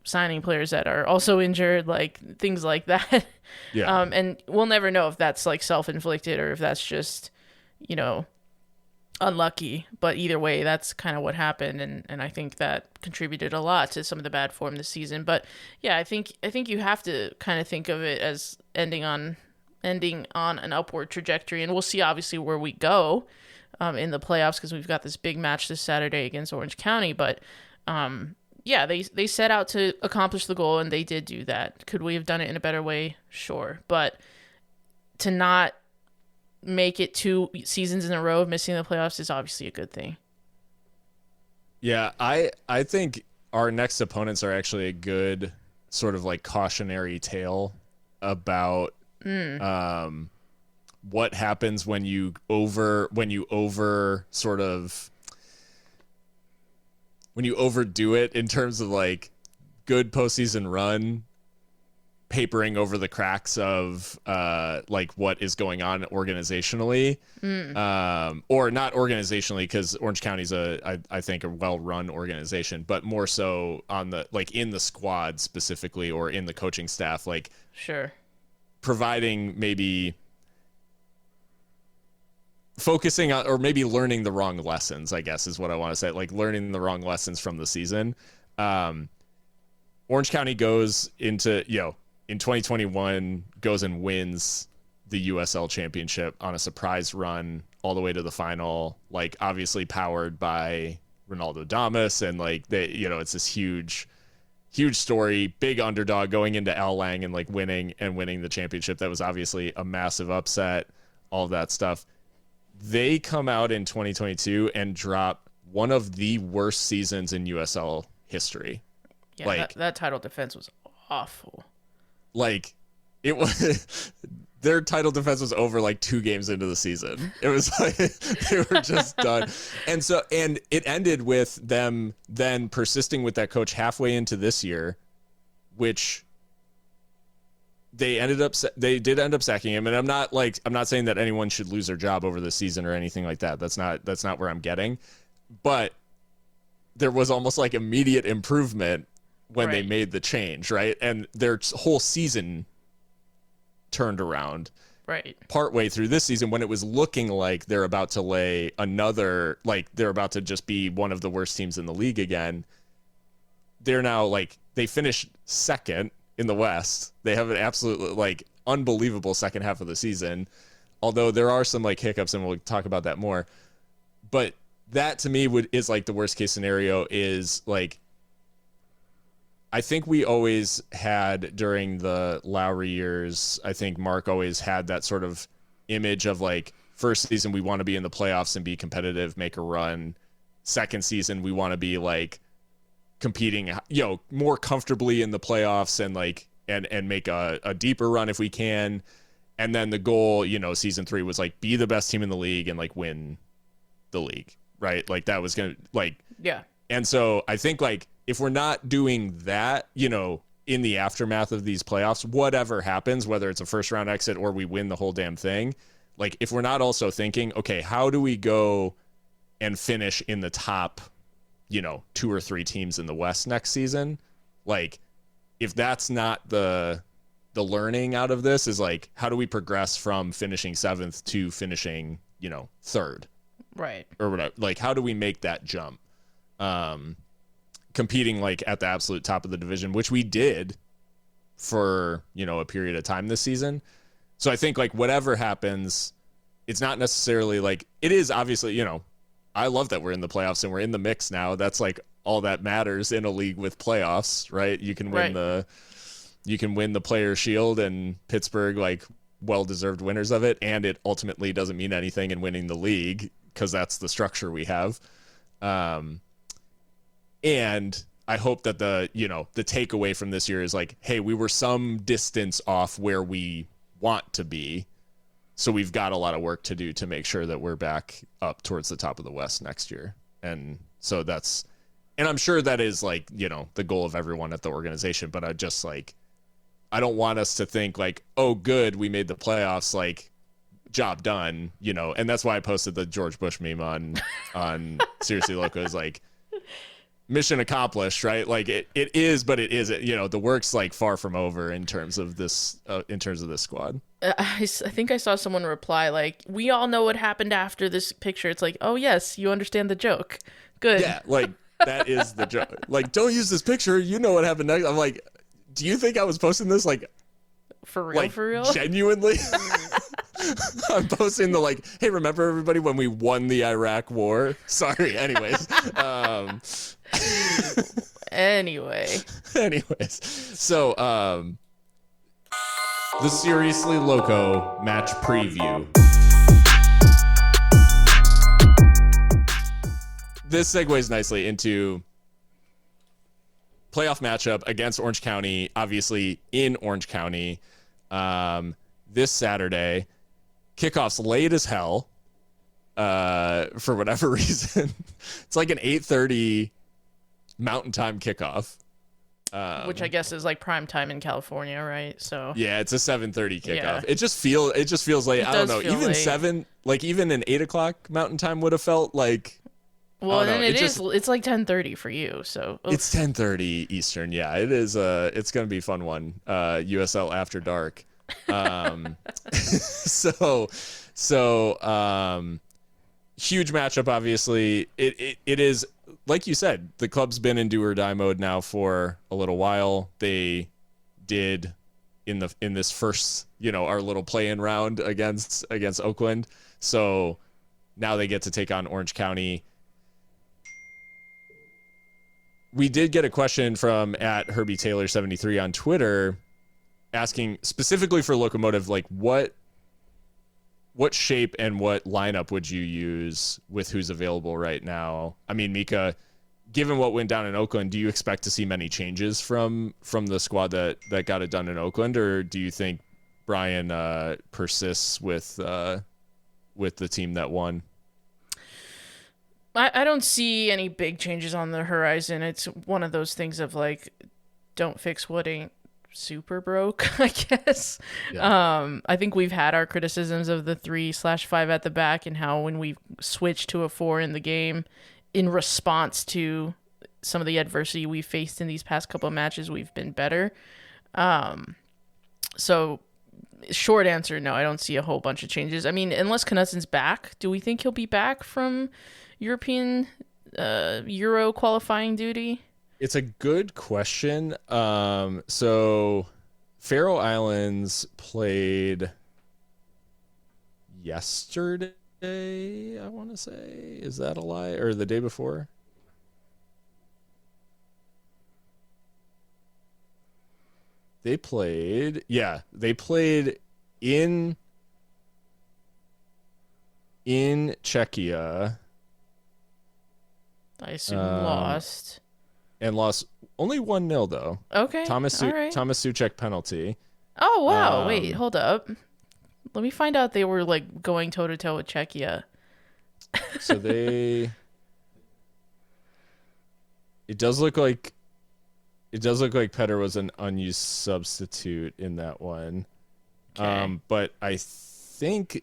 signing players that are also injured, like things like that. Yeah. And we'll never know if that's like self-inflicted or if that's just, unlucky. But either way, that's kind of what happened. And I think that contributed a lot to some of the bad form this season. But yeah, I think you have to kind of think of it as ending on an upward trajectory. And we'll see obviously where we go in the playoffs, because we've got this big match this Saturday against Orange County. But yeah, they set out to accomplish the goal, and they did do that. Could we have done it in a better way? Sure. But to not make it 2 seasons in a row of missing the playoffs is obviously a good thing. Yeah, I think our next opponents are actually a good sort of like cautionary tale about what happens when you overdo it in terms of like good postseason run, papering over the cracks of like what is going on organizationally, or not organizationally, because Orange County's I think a well-run organization, but more so on the like in the squad specifically, or in the coaching staff, like sure, providing maybe focusing on, or maybe learning the wrong lessons, I guess is what I want to say, like learning the wrong lessons from the season. Orange County goes into, in 2021, goes and wins the USL Championship on a surprise run all the way to the final, like obviously powered by Ronaldo Damas, and like they, it's this huge story, big underdog going into Al Lang and like winning the championship. That was obviously a massive upset, all of that stuff. They come out in 2022 and drop one of the worst seasons in USL history. Yeah, like that title defense was awful. Like it was, their title defense was over like 2 games into the season. It was like they were just done. And it ended with them then persisting with that coach halfway into this year, which they did end up sacking him. And I'm not saying that anyone should lose their job over the season or anything like that. That's not where I'm getting. But there was almost like immediate improvement when they made the change, right? And their whole season turned around partway through this season, when it was looking like they're about to lay another, like they're about to just be one of the worst teams in the league again. They're now like, they finished second in the West. They have an absolute like unbelievable second half of the season, although there are some like hiccups, and we'll talk about that more. But that to me is like the worst case scenario. Is like, I think we always had during the Lowry years, I think Mark always had that sort of image of like, first season we want to be in the playoffs and be competitive, make a run. Second season we want to be like competing, more comfortably in the playoffs and like and make a deeper run if we can. And then the goal, season 3 was like be the best team in the league and like win the league, right? Like that was gonna like, yeah. And so I think like, if we're not doing that, in the aftermath of these playoffs, whatever happens, whether it's a first round exit or we win the whole damn thing, like if we're not also thinking, okay, how do we go and finish in the top, 2 or 3 teams in the West next season? Like if that's not the learning out of this, is like, how do we progress from finishing 7th to finishing, 3rd? Right. Or whatever. Like, how do we make that jump? Competing like at the absolute top of the division, which we did for, a period of time this season. So I think like whatever happens, it's not necessarily like, it is obviously, I love that we're in the playoffs and we're in the mix now. That's like all that matters in a league with playoffs, right? You can win the Players' Shield, and Pittsburgh, like well-deserved winners of it. And it ultimately doesn't mean anything in winning the league, because that's the structure we have. And I hope that the takeaway from this year is like, hey, we were some distance off where we want to be. So we've got a lot of work to do to make sure that we're back up towards the top of the West next year. And So that's, and I'm sure that is like, you know, the goal of everyone at the organization, but I just like, I don't want us to think like, oh, good, we made the playoffs, like, job done, you know. And that's why I posted the George Bush meme on Seriously Loco, is like, mission accomplished, right? Like it is, but it isn't. You know, the work's like far from over in terms of this squad. I think I saw someone reply like, "We all know what happened after this picture." It's like, oh yes, you understand the joke. Good. Yeah, like that is the joke. Like, don't use this picture. You know what happened next. I'm like, do you think I was posting this like for real? Like, for real? Genuinely. I'm posting the like, hey, remember everybody when we won the Iraq War? Sorry. Anyways. Anyways. So, the Seriously Loco match preview. This segues nicely into playoff matchup against Orange County, obviously in Orange County, this Saturday. Kickoff's late as hell, for whatever reason. It's like an 8:30 Mountain Time kickoff. Which I guess is like prime time in California, right? So yeah, it's a 7:30 kickoff. Yeah. It just feels late. I don't know. Even late. 7, like even an 8 o'clock Mountain Time would have felt like. Well, and it's like 10:30 for you, so oof. It's 10:30 Eastern. Yeah, it is. It's gonna be a fun one. USL After Dark. So huge matchup. Obviously, it is. Like you said, the club's been in do or die mode now for a little while. They did in this first, you know, our little play-in round against Oakland. So now they get to take on Orange County. We did get a question from @HerbieTaylor73 on Twitter asking specifically for Locomotive, like what shape and what lineup would you use with who's available right now? I mean, Mikka, given what went down in Oakland, do you expect to see many changes from the squad that got it done in Oakland, or do you think Brian persists with the team that won? I don't see any big changes on the horizon. It's one of those things of like, don't fix what ain't super broke, I guess. Yeah. I think we've had our criticisms of the 3/5 at the back and how when we switched to a 4 in the game in response to some of the adversity we faced in these past couple of matches, we've been better. So short answer, no, I don't see a whole bunch of changes. I mean, unless Knutsen's back, do we think he'll be back from European Euro qualifying duty? It's a good question. So Faroe Islands played yesterday, I want to say. Is that a lie? Or the day before? They played in Czechia. I assume lost. And lost only 1-0 though. Okay. Thomas Souček penalty. Oh wow! Wait, hold up. Let me find out they were like going toe to toe with Czechia. So it does look like Petter was an unused substitute in that one. Okay. But I think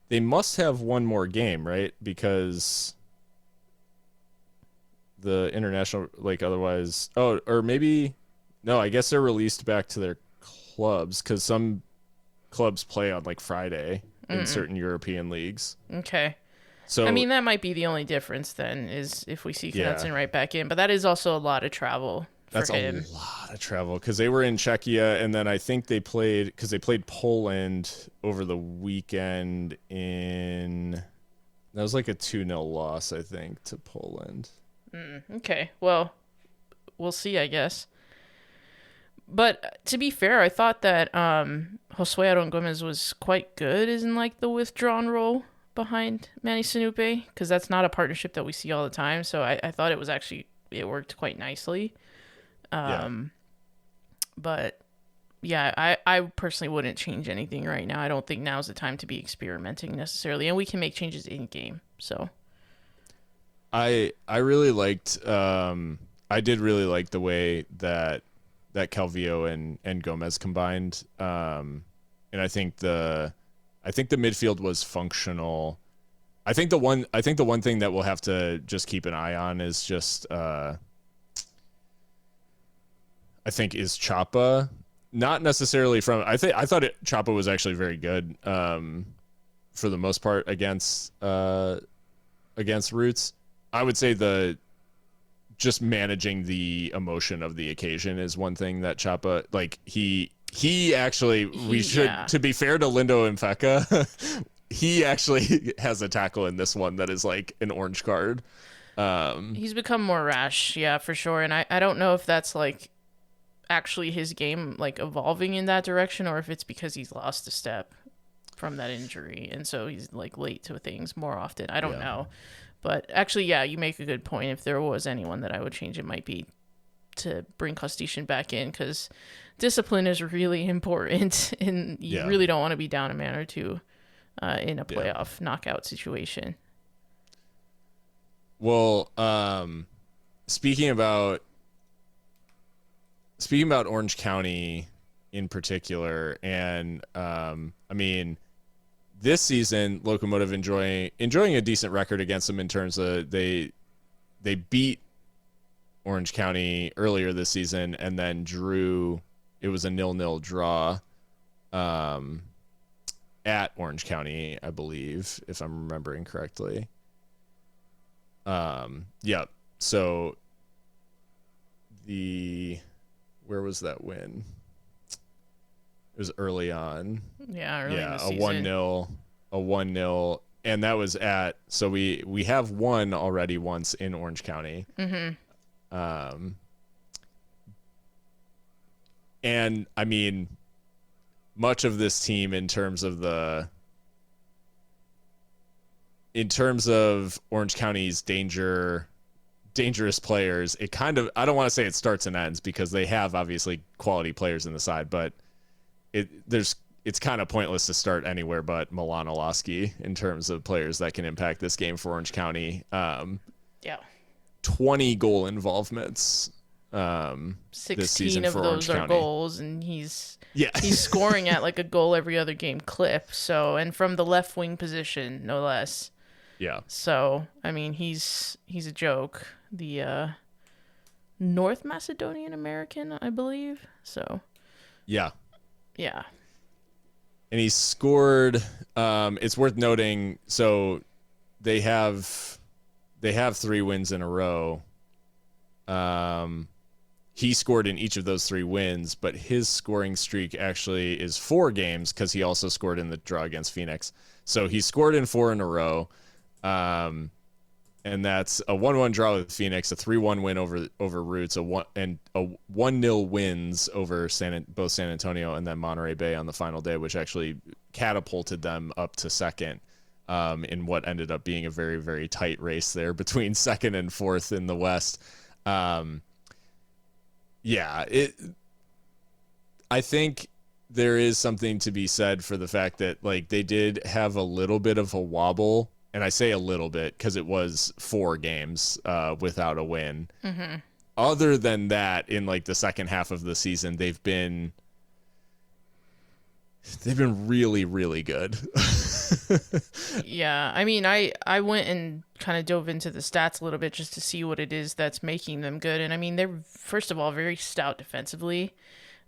they must have one more game, right? Because the international, like, otherwise, or maybe no, I guess they're released back to their clubs because some clubs play on like Friday in certain European leagues. Okay. So I mean, that might be the only difference then, is if we see Knutsen right back in, but that is also a lot of travel for him. A lot of travel because they were in Czechia, and then I think they played Poland over the weekend that was like a 2-0 loss, I think, to Poland. Okay, well, we'll see, I guess. But to be fair, I thought that Josue Aron Gomez was quite good in like the withdrawn role behind Manny Sonupe, because that's not a partnership that we see all the time. So I thought it worked quite nicely. But yeah, I personally wouldn't change anything right now. I don't think now's the time to be experimenting necessarily, and we can make changes in game. So I really liked I did really like the way that Calvillo and Gomez combined. And I think the midfield was functional. I think the one thing that we'll have to just keep an eye on is just I think is Chapa. Not necessarily from I thought Chapa was actually very good for the most part against Roots. I would say just managing the emotion of the occasion is one thing that Chapa, like he actually, to be fair to Lindo and Feka, he actually has a tackle in this one that is like an orange card. He's become more rash, yeah, for sure. And I don't know if that's like actually his game like evolving in that direction, or if it's because he's lost a step from that injury, and so he's like late to things more often. I don't know. But actually, yeah, you make a good point. If there was anyone that I would change, it might be to bring Kostitian back in, because discipline is really important, and you really don't want to be down a man or two in a playoff knockout situation. Well, speaking about Orange County in particular, and I mean, this season, Locomotive enjoying a decent record against them in terms of they beat Orange County earlier this season and then drew. It was a 0-0 draw at Orange County, I believe, if I'm remembering correctly. Yeah. So where was that win? It was early on. Yeah, early in the a season. 1-0, and that was so we have won already once in Orange County. Mm-hmm. And I mean, much of this team in terms of Orange County's dangerous players, it kind of, I don't want to say it starts and ends, because they have obviously quality players in the side, but it's kind of pointless to start anywhere but Milanolowski in terms of players that can impact this game for Orange County. 20 goal involvements. 16 this season of for those Orange are County. goals, and he's scoring at like a goal every other game clip. So, and from the left wing position, no less. Yeah. So, I mean, he's a joke. The North Macedonian American, I believe. So. Yeah. Yeah. And he scored. It's worth noting. So they have 3 wins in a row. He scored in each of those 3 wins, but his scoring streak actually is 4 games, because he also scored in the draw against Phoenix. So he scored in 4 in a row. And that's a 1-1 draw with Phoenix, a 3-1 win over Roots, a 1-0 wins over both San Antonio and then Monterey Bay on the final day, which actually catapulted them up to second in what ended up being a very, very tight race there between second and fourth in the West. I think there is something to be said for the fact that like they did have a little bit of a wobble. And I say a little bit because it was 4 games without a win. Mm-hmm. Other than that, in like the second half of the season, they've been really, really good. Yeah, I mean, I went and kind of dove into the stats a little bit just to see what it is that's making them good. And I mean, they're first of all very stout defensively.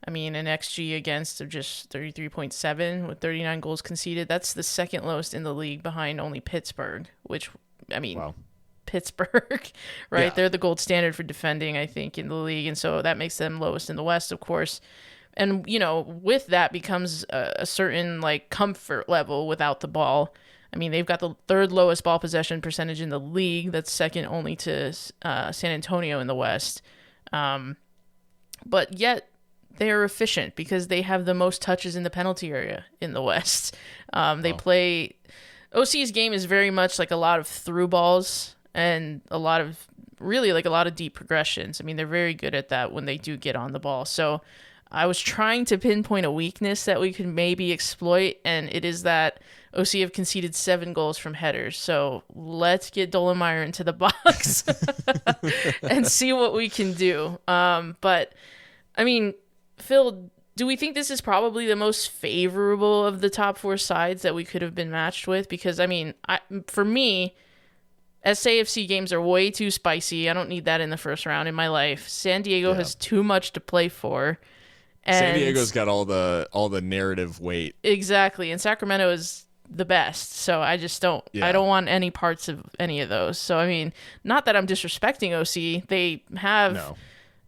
I mean, an XG against of just 33.7 with 39 goals conceded. That's the second lowest in the league, behind only Pittsburgh, which, I mean, wow. Pittsburgh, right? Yeah. They're the gold standard for defending, I think, in the league. And so that makes them lowest in the West, of course. And, you know, with that becomes a certain, like, comfort level without the ball. I mean, they've got the 3rd lowest ball possession percentage in the league. That's second only to San Antonio in the West. But yet, they are efficient because they have the most touches in the penalty area in the West. They play... OC's game is very much like a lot of through balls and a lot of deep progressions. I mean, they're very good at that when they do get on the ball. So I was trying to pinpoint a weakness that we could maybe exploit, and it is that OC have conceded 7 goals from headers. So let's get Dollenmayer into the box and see what we can do. But, I mean, Phil, do we think this is probably the most favorable of the top 4 sides that we could have been matched with? Because, I mean, for me, SAFC games are way too spicy. I don't need that in the first round in my life. San Diego has too much to play for. And San Diego's got all the narrative weight. Exactly. And Sacramento is the best. So I just don't I don't want any parts of any of those. So I mean, not that I'm disrespecting OC. They have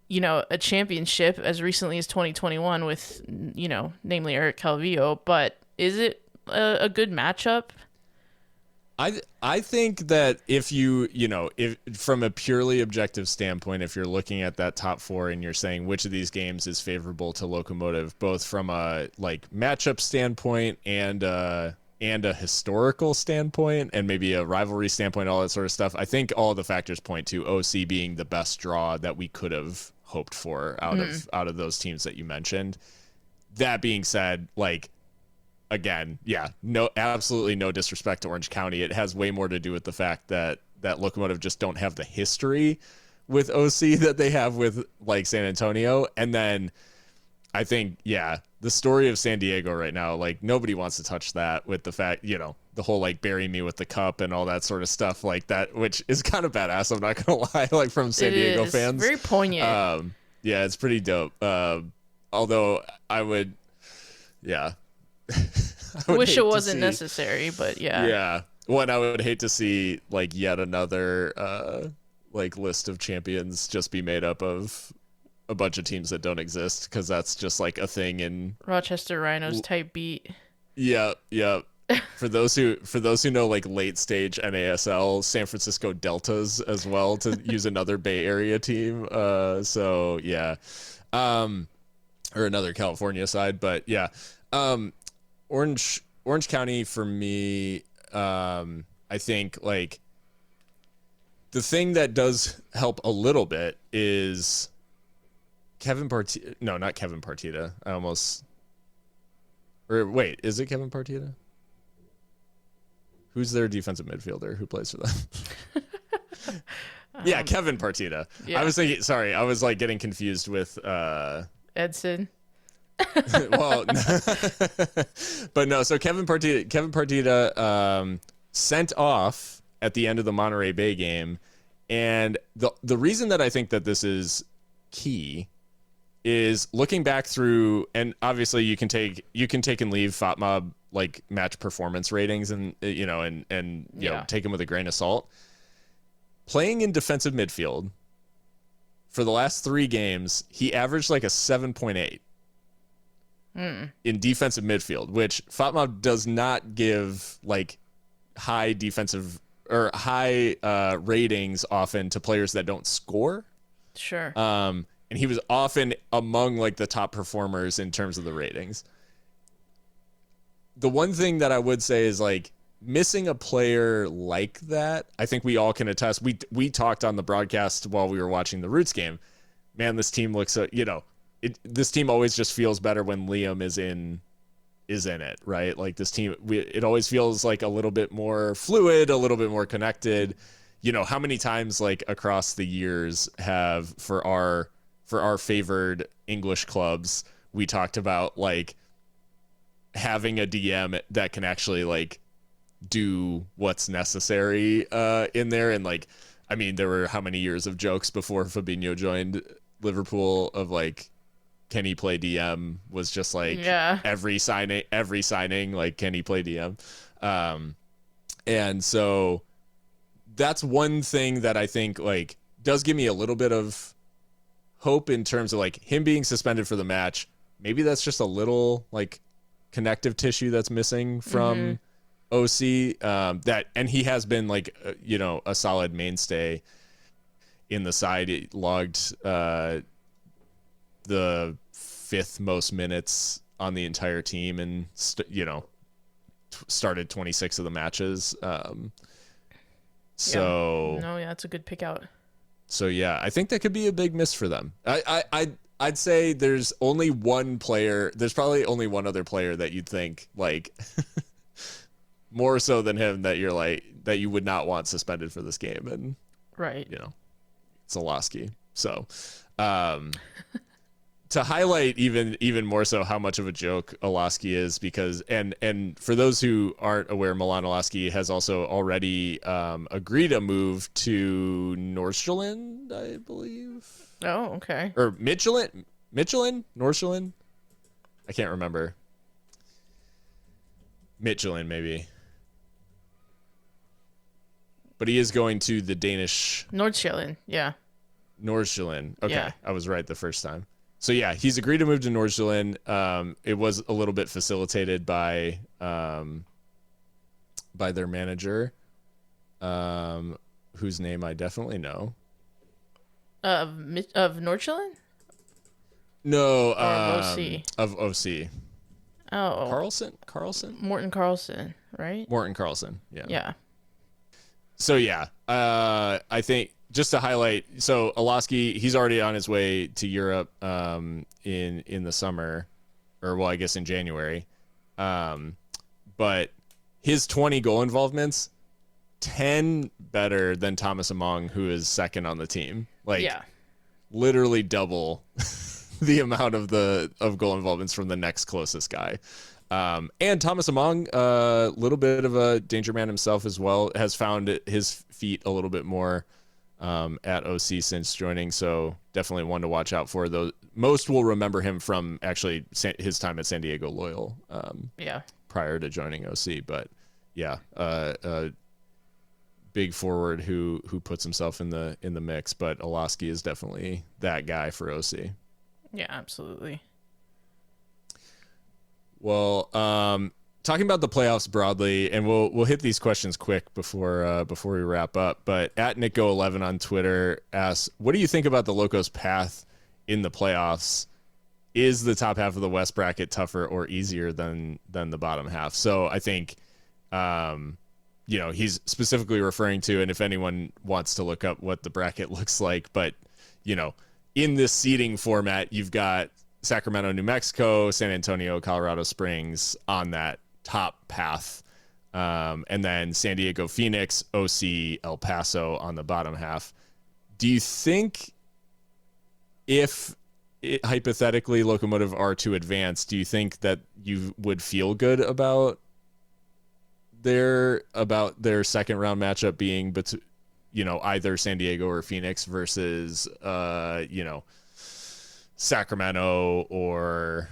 a championship as recently as 2021 with, namely Eric Calvillo, but is it a good matchup? I think that if from a purely objective standpoint, if you're looking at that top 4 and you're saying which of these games is favorable to Locomotive, both from a matchup standpoint and a historical standpoint and maybe a rivalry standpoint, all that sort of stuff, I think all the factors point to OC being the best draw that we could have hoped for out of those teams that you mentioned. That being said, again, absolutely no disrespect to Orange County. It has way more to do with the fact that Locomotive just don't have the history with OC that they have with San Antonio. And then I think, the story of San Diego right now, nobody wants to touch that with the fact, the whole bury me with the cup and all that sort of stuff like that, which is kind of badass. I'm not going to lie, from San Diego fans. Very poignant. Yeah, it's pretty dope. Although I would, I wish it wasn't necessary, but yeah. One, I would hate to see yet another list of champions just be made up of a bunch of teams that don't exist, because that's just a thing in Rochester Rhinos type beat. Yeah. For those who know late stage NASL, San Francisco Deltas as well, to use another Bay Area team. So yeah, or another California side, but yeah. Orange County for me, I think the thing that does help a little bit is not Kevin Partita. Wait, is it Kevin Partita? Who's their defensive midfielder who plays for them? Yeah, Kevin Partita. Yeah. I was thinking, sorry, I was getting confused with Edson. Well, but no. So Kevin Partita sent off at the end of the Monterey Bay game, and the reason that I think that this is key is looking back through, and obviously you can take and leave FOTMOB match performance ratings and take them with a grain of salt. Playing in defensive midfield for the last 3 games, he averaged a 7.8. In defensive midfield, which FOTMOB does not give high defensive or high ratings often to players that don't score. Sure. And he was often among the top performers in terms of the ratings. The one thing that I would say is missing a player like that, I think we all can attest. We talked on the broadcast while we were watching the Roots game. Man, this team looks so, this team always just feels better when Liam is in it, right? This team, it always feels a little bit more fluid, a little bit more connected. How many times across the years have for our favored English clubs, we talked about having a DM that can actually do what's necessary in there. And there were how many years of jokes before Fabinho joined Liverpool of can he play DM was just every signing, can he play DM? And so that's one thing that I think does give me a little bit of hope in terms of him being suspended for the match. Maybe that's just a little connective tissue that's missing from OC, and he has been a solid mainstay in the side. He logged the 5th most minutes on the entire team, and started 26 of the matches. So no, yeah, it's a good pick out. So yeah, I think that could be a big miss for them. I I'd say there's only one player. There's probably only one other player that you'd think like more so than him that you're like that you would not want suspended for this game, and Right. It's Olaski. So, to highlight even more so how much of a joke Olaski is, because and for those who aren't aware, Milan Olaski has also already agreed a move to Nordsjælland, I believe. Oh, okay. Or Midtjylland, Nordsjælland. I can't remember. Midtjylland, maybe. But he is going to the Danish Nordsjælland, yeah. Nordsjælland. Okay, Yeah. I was right the first time. So yeah, he's agreed to move to Nordsjælland. It was a little bit facilitated by their manager, whose name I definitely know. Of Nordsjælland? No, Of OC. Of OC. Oh. Carlson? Morten Carlson, right? Morten Carlson, yeah. Yeah. So yeah, I think just to highlight, so Olaski, he's already on his way to Europe in the summer, or well, I guess in January. But his 20 goal involvements, 10 better than Thomas Among, who is second on the team. Like, yeah. Literally double the amount of goal involvements from the next closest guy. And Thomas Among, a little bit of a danger man himself as well, has found his feet a little bit more at OC since joining. So definitely one to watch out for. Though most will remember him from actually his time at San Diego Loyal. Prior to joining OC, but yeah, big forward who puts himself in the mix. But Olaski is definitely that guy for OC. Yeah, absolutely. Well, talking about the playoffs broadly, and we'll hit these questions quick before we wrap up. But at Nico11 on Twitter asks, "What do you think about the Locos' path in the playoffs? Is the top half of the West bracket tougher or easier than the bottom half?" So I think, he's specifically referring to, and if anyone wants to look up what the bracket looks like, but in this seeding format, you've got Sacramento, New Mexico, San Antonio, Colorado Springs on that top path. And then San Diego, Phoenix, OC, El Paso on the bottom half. Do you think if hypothetically Locomotive are to advance, do you think that you would feel good about their second round matchup being either San Diego or Phoenix versus Sacramento or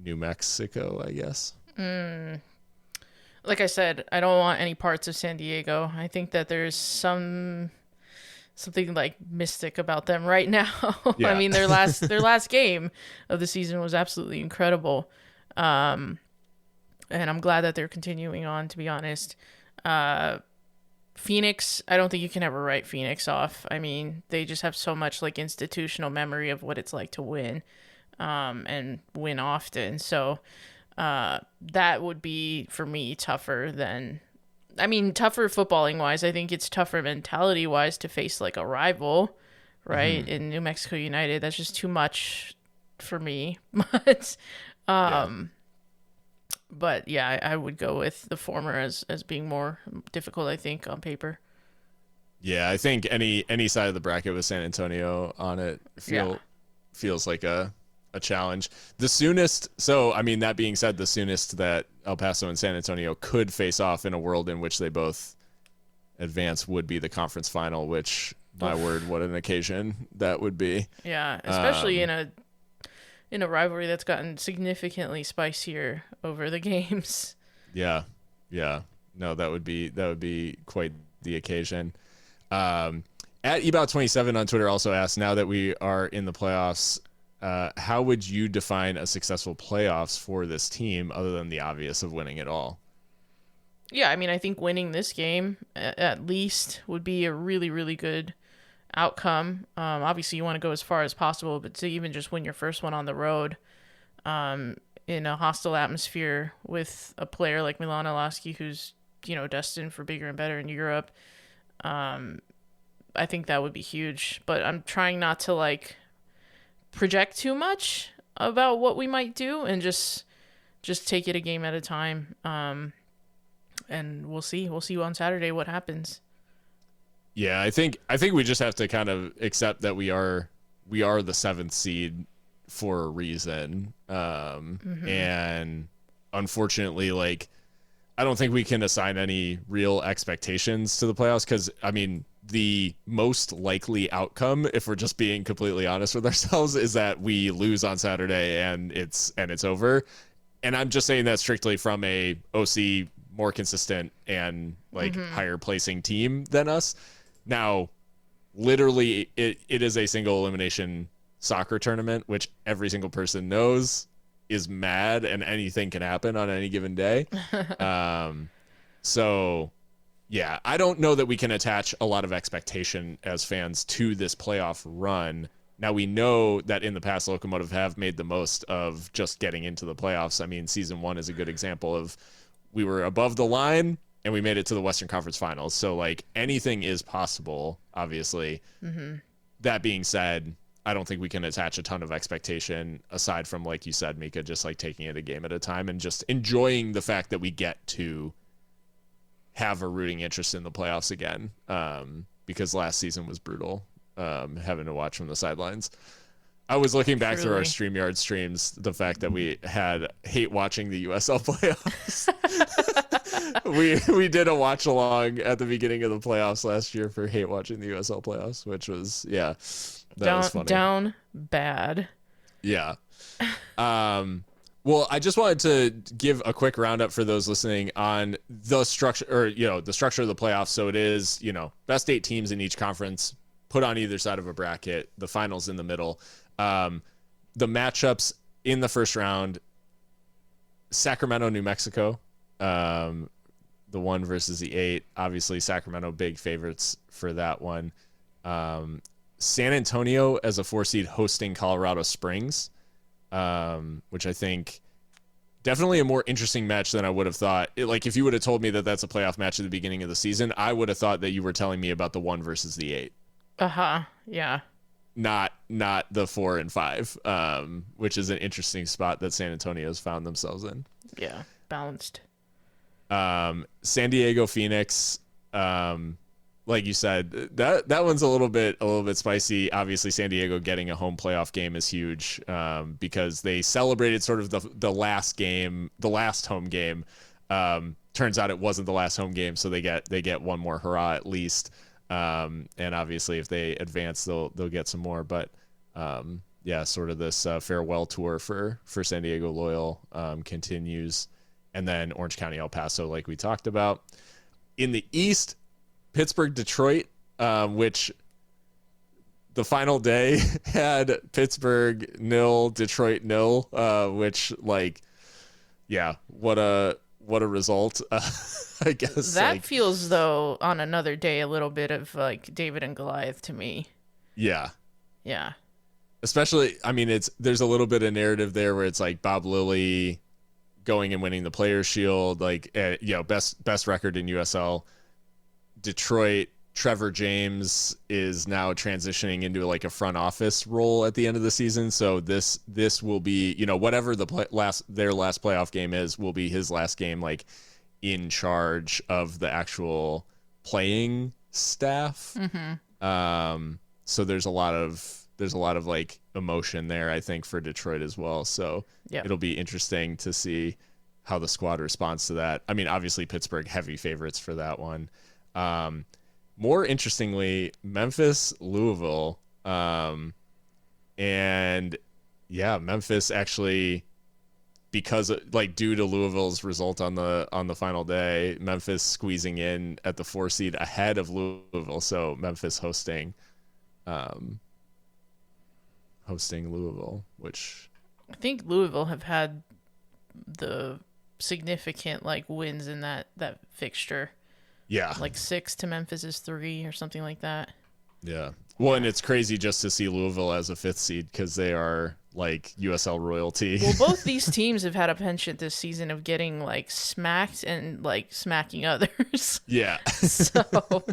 New Mexico, I guess? Like I said, I don't want any parts of San Diego. I think that there's something like mystic about them right now. Yeah. I mean, their last game of the season was absolutely incredible. And I'm glad that they're continuing on, to be honest. Phoenix, I don't think you can ever write Phoenix off. I mean, they just have so much like institutional memory of what it's like to win, and win often. So that would be, for me, tougher footballing wise. I think it's tougher mentality wise to face like a rival, right? Mm-hmm. In New Mexico United, that's just too much for me. But yeah, I would go with the former as being more difficult, I think, on paper. Yeah, I think any side of the bracket with San Antonio on it feels like a challenge. The soonest, so I mean, that being said, the soonest that El Paso and San Antonio could face off in a world in which they both advance would be the conference final, which, my word, what an occasion that would be. Yeah, especially in a rivalry that's gotten significantly spicier over the games. Yeah. No, that would be quite the occasion. At Ebout27 on Twitter also asked, now that we are in the playoffs, how would you define a successful playoffs for this team other than the obvious of winning it all? Yeah, I mean, I think winning this game at least would be a really, really good outcome. Obviously, you want to go as far as possible, but to even just win your first one on the road in a hostile atmosphere with a player like Milan Olaski, who's destined for bigger and better in Europe, I think that would be huge. But I'm trying not to project too much about what we might do, and just take it a game at a time. And we'll see on Saturday what happens. Yeah, I think we just have to kind of accept that we are the 7th seed for a reason. And unfortunately, like, I don't think we can assign any real expectations to the playoffs, because I mean, the most likely outcome, if we're just being completely honest with ourselves, is that we lose on Saturday and it's over. And I'm just saying that strictly from a OC more consistent and like higher placing team than us. Now, literally, it is a single elimination soccer tournament, which every single person knows is mad and anything can happen on any given day. So yeah, I don't know that we can attach a lot of expectation as fans to this playoff run. Now, we know that in the past, Locomotive have made the most of just getting into the playoffs. I mean, season 1 is a good example of, we were above the line and we made it to the Western Conference Finals. So like, anything is possible, obviously. That being said, I don't think we can attach a ton of expectation aside from, like you said, Mikka, just like taking it a game at a time and just enjoying the fact that we get to have a rooting interest in the playoffs again. Because last season was brutal, having to watch from the sidelines. I was looking back through our StreamYard streams, the fact that we had hate watching the USL playoffs. we did a watch along at the beginning of the playoffs last year for hate watching the USL playoffs, which was, that was funny. Down bad. Yeah. Well, I just wanted to give a quick roundup for those listening on the structure, or, the structure of the playoffs. So it is, best 8 teams in each conference put on either side of a bracket, the finals in the middle. The matchups in the first round: Sacramento, New Mexico, the 1 versus the 8. Obviously, Sacramento big favorites for that one. San Antonio as a 4 seed hosting Colorado Springs, which I think definitely a more interesting match than I would have thought. Like, if you would have told me that that's a playoff match at the beginning of the season, I would have thought that you were telling me about the 1 versus the 8. Yeah. Not the 4 and 5, which is an interesting spot that San Antonio's found themselves in. Yeah, balanced. San Diego, Phoenix, like you said, that one's a little bit spicy. Obviously, San Diego getting a home playoff game is huge, because they celebrated sort of the last home game. Turns out it wasn't the last home game, so they get one more hurrah at least. And obviously, if they advance, they'll get some more. But sort of this farewell tour for San Diego Loyal continues, and then Orange County, El Paso, like we talked about. In the East, Pittsburgh, Detroit, which the final day had Pittsburgh 0, Detroit 0, which, like, what a result. I guess that feels, though, on another day, a little bit of like David and Goliath to me. Yeah. Especially, I mean, there's a little bit of narrative there where it's like Bob Lilly going and winning the Players Shield, like, best record in USL. Detroit, Trevor James is now transitioning into like a front office role at the end of the season. So this will be, whatever their last playoff game is, will be his last game, like, in charge of the actual playing staff. So there's a lot of like emotion there, I think, for Detroit as well. So it'll be interesting to see how the squad responds to that. I mean, obviously Pittsburgh heavy favorites for that one. More interestingly, Memphis, Louisville, and Memphis actually, because due to Louisville's result on the final day, Memphis squeezing in at the 4 seed ahead of Louisville. So Memphis hosting Louisville, which I think Louisville have had the significant wins in that fixture. Yeah. 6 to Memphis' 3 or something like that. Yeah. Well, and it's crazy just to see Louisville as a 5th seed, because they are USL royalty. Well, both these teams have had a penchant this season of getting smacked and smacking others. Yeah. So,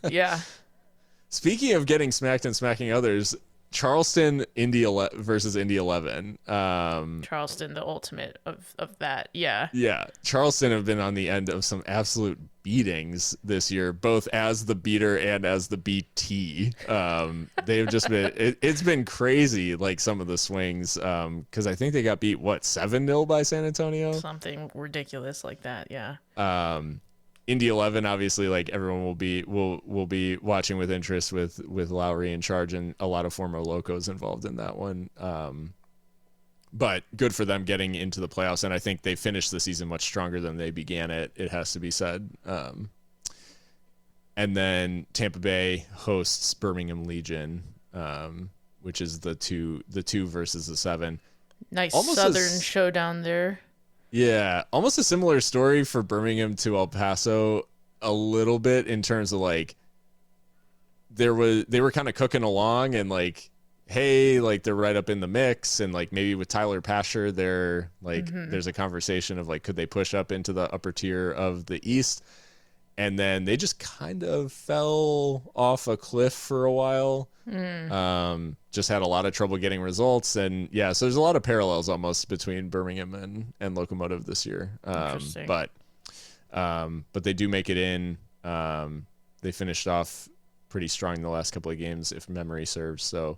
yeah. Speaking of getting smacked and smacking others, Charleston versus Indy 11. Charleston, the ultimate of that. Yeah. Yeah. Charleston have been on the end of some absolute beatings this year, both as the beater and as the BT. They've just been, it's been crazy, like some of the swings. Cause I think they got beat, 7-0 by San Antonio? Something ridiculous like that. Yeah. Indy 11, obviously, like everyone will be watching with interest with Lowry in charge, and a lot of former Locos involved in that one. But good for them getting into the playoffs, and I think they finished the season much stronger than they began it. It has to be said. And then Tampa Bay hosts Birmingham Legion, which is the two versus the 7. Nice almost Southern showdown there. Yeah, almost a similar story for Birmingham to El Paso a little bit, in terms of like they were kind of cooking along, and like, hey, like they're right up in the mix, and like maybe with Tyler Pasher, they're like there's a conversation of like, could they push up into the upper tier of the East? And then they just kind of fell off a cliff for a while. Just had a lot of trouble getting results. And yeah, so there's a lot of parallels almost between Birmingham and Locomotive this year. But they do make it in. They finished off pretty strong the last couple of games, if memory serves. So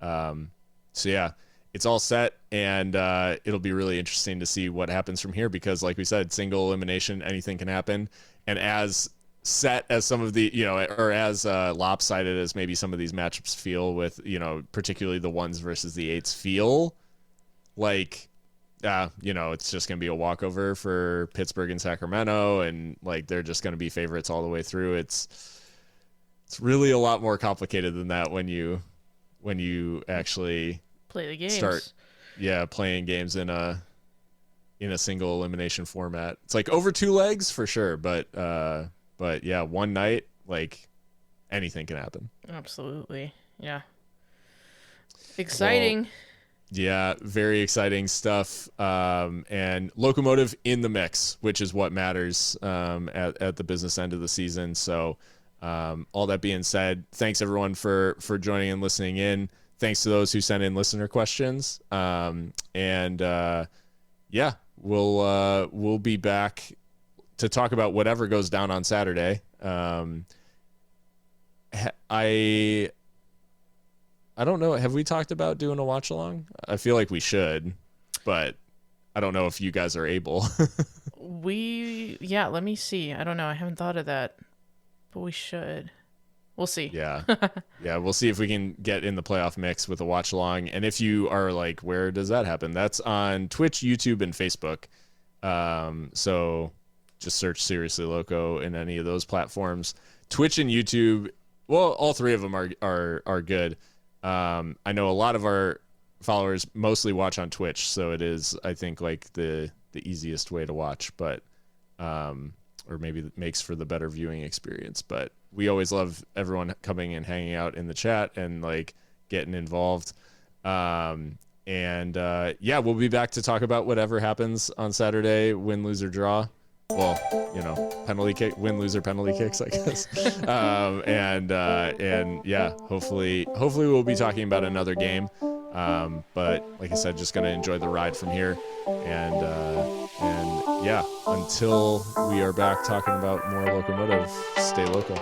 yeah, it's all set, and it'll be really interesting to see what happens from here, because like we said, single elimination, anything can happen. And as set as some of the, or as lopsided as maybe some of these matchups feel, with, particularly the 1s versus the 8s feel, like, it's just going to be a walkover for Pittsburgh and Sacramento, and like they're just going to be favorites all the way through. It's really a lot more complicated than that when you actually play the games. Start playing games in a single elimination format. It's like over 2 legs for sure, but yeah, one night, like anything can happen. Absolutely. Yeah. Exciting. Well, yeah, very exciting stuff. And Locomotive in the mix, which is what matters at the business end of the season. So all that being said, thanks everyone for joining and listening in. Thanks to those who sent in listener questions. Yeah, we'll be back to talk about whatever goes down on Saturday. I don't know. Have we talked about doing a watch along? I feel like we should, but I don't know if you guys are able. Let me see. I don't know. I haven't thought of that, but we should. We'll see. Yeah. Yeah, we'll see if we can get in the playoff mix with a watch along. And if you are like, where does that happen? That's on Twitch, YouTube, and Facebook. So just search Seriously Loco in any of those platforms. Twitch and YouTube, well, all 3 of them are good. I know a lot of our followers mostly watch on Twitch, so it is, I think, like the easiest way to watch, but or maybe it makes for the better viewing experience. But we always love everyone coming and hanging out in the chat and like getting involved. Yeah, we'll be back to talk about whatever happens on Saturday, win, lose, or draw. Well, penalty kick, win, lose, or penalty kicks, I guess. And yeah, hopefully we'll be talking about another game. But like I said, just gonna enjoy the ride from here. And yeah, until we are back talking about more Locomotive, stay local.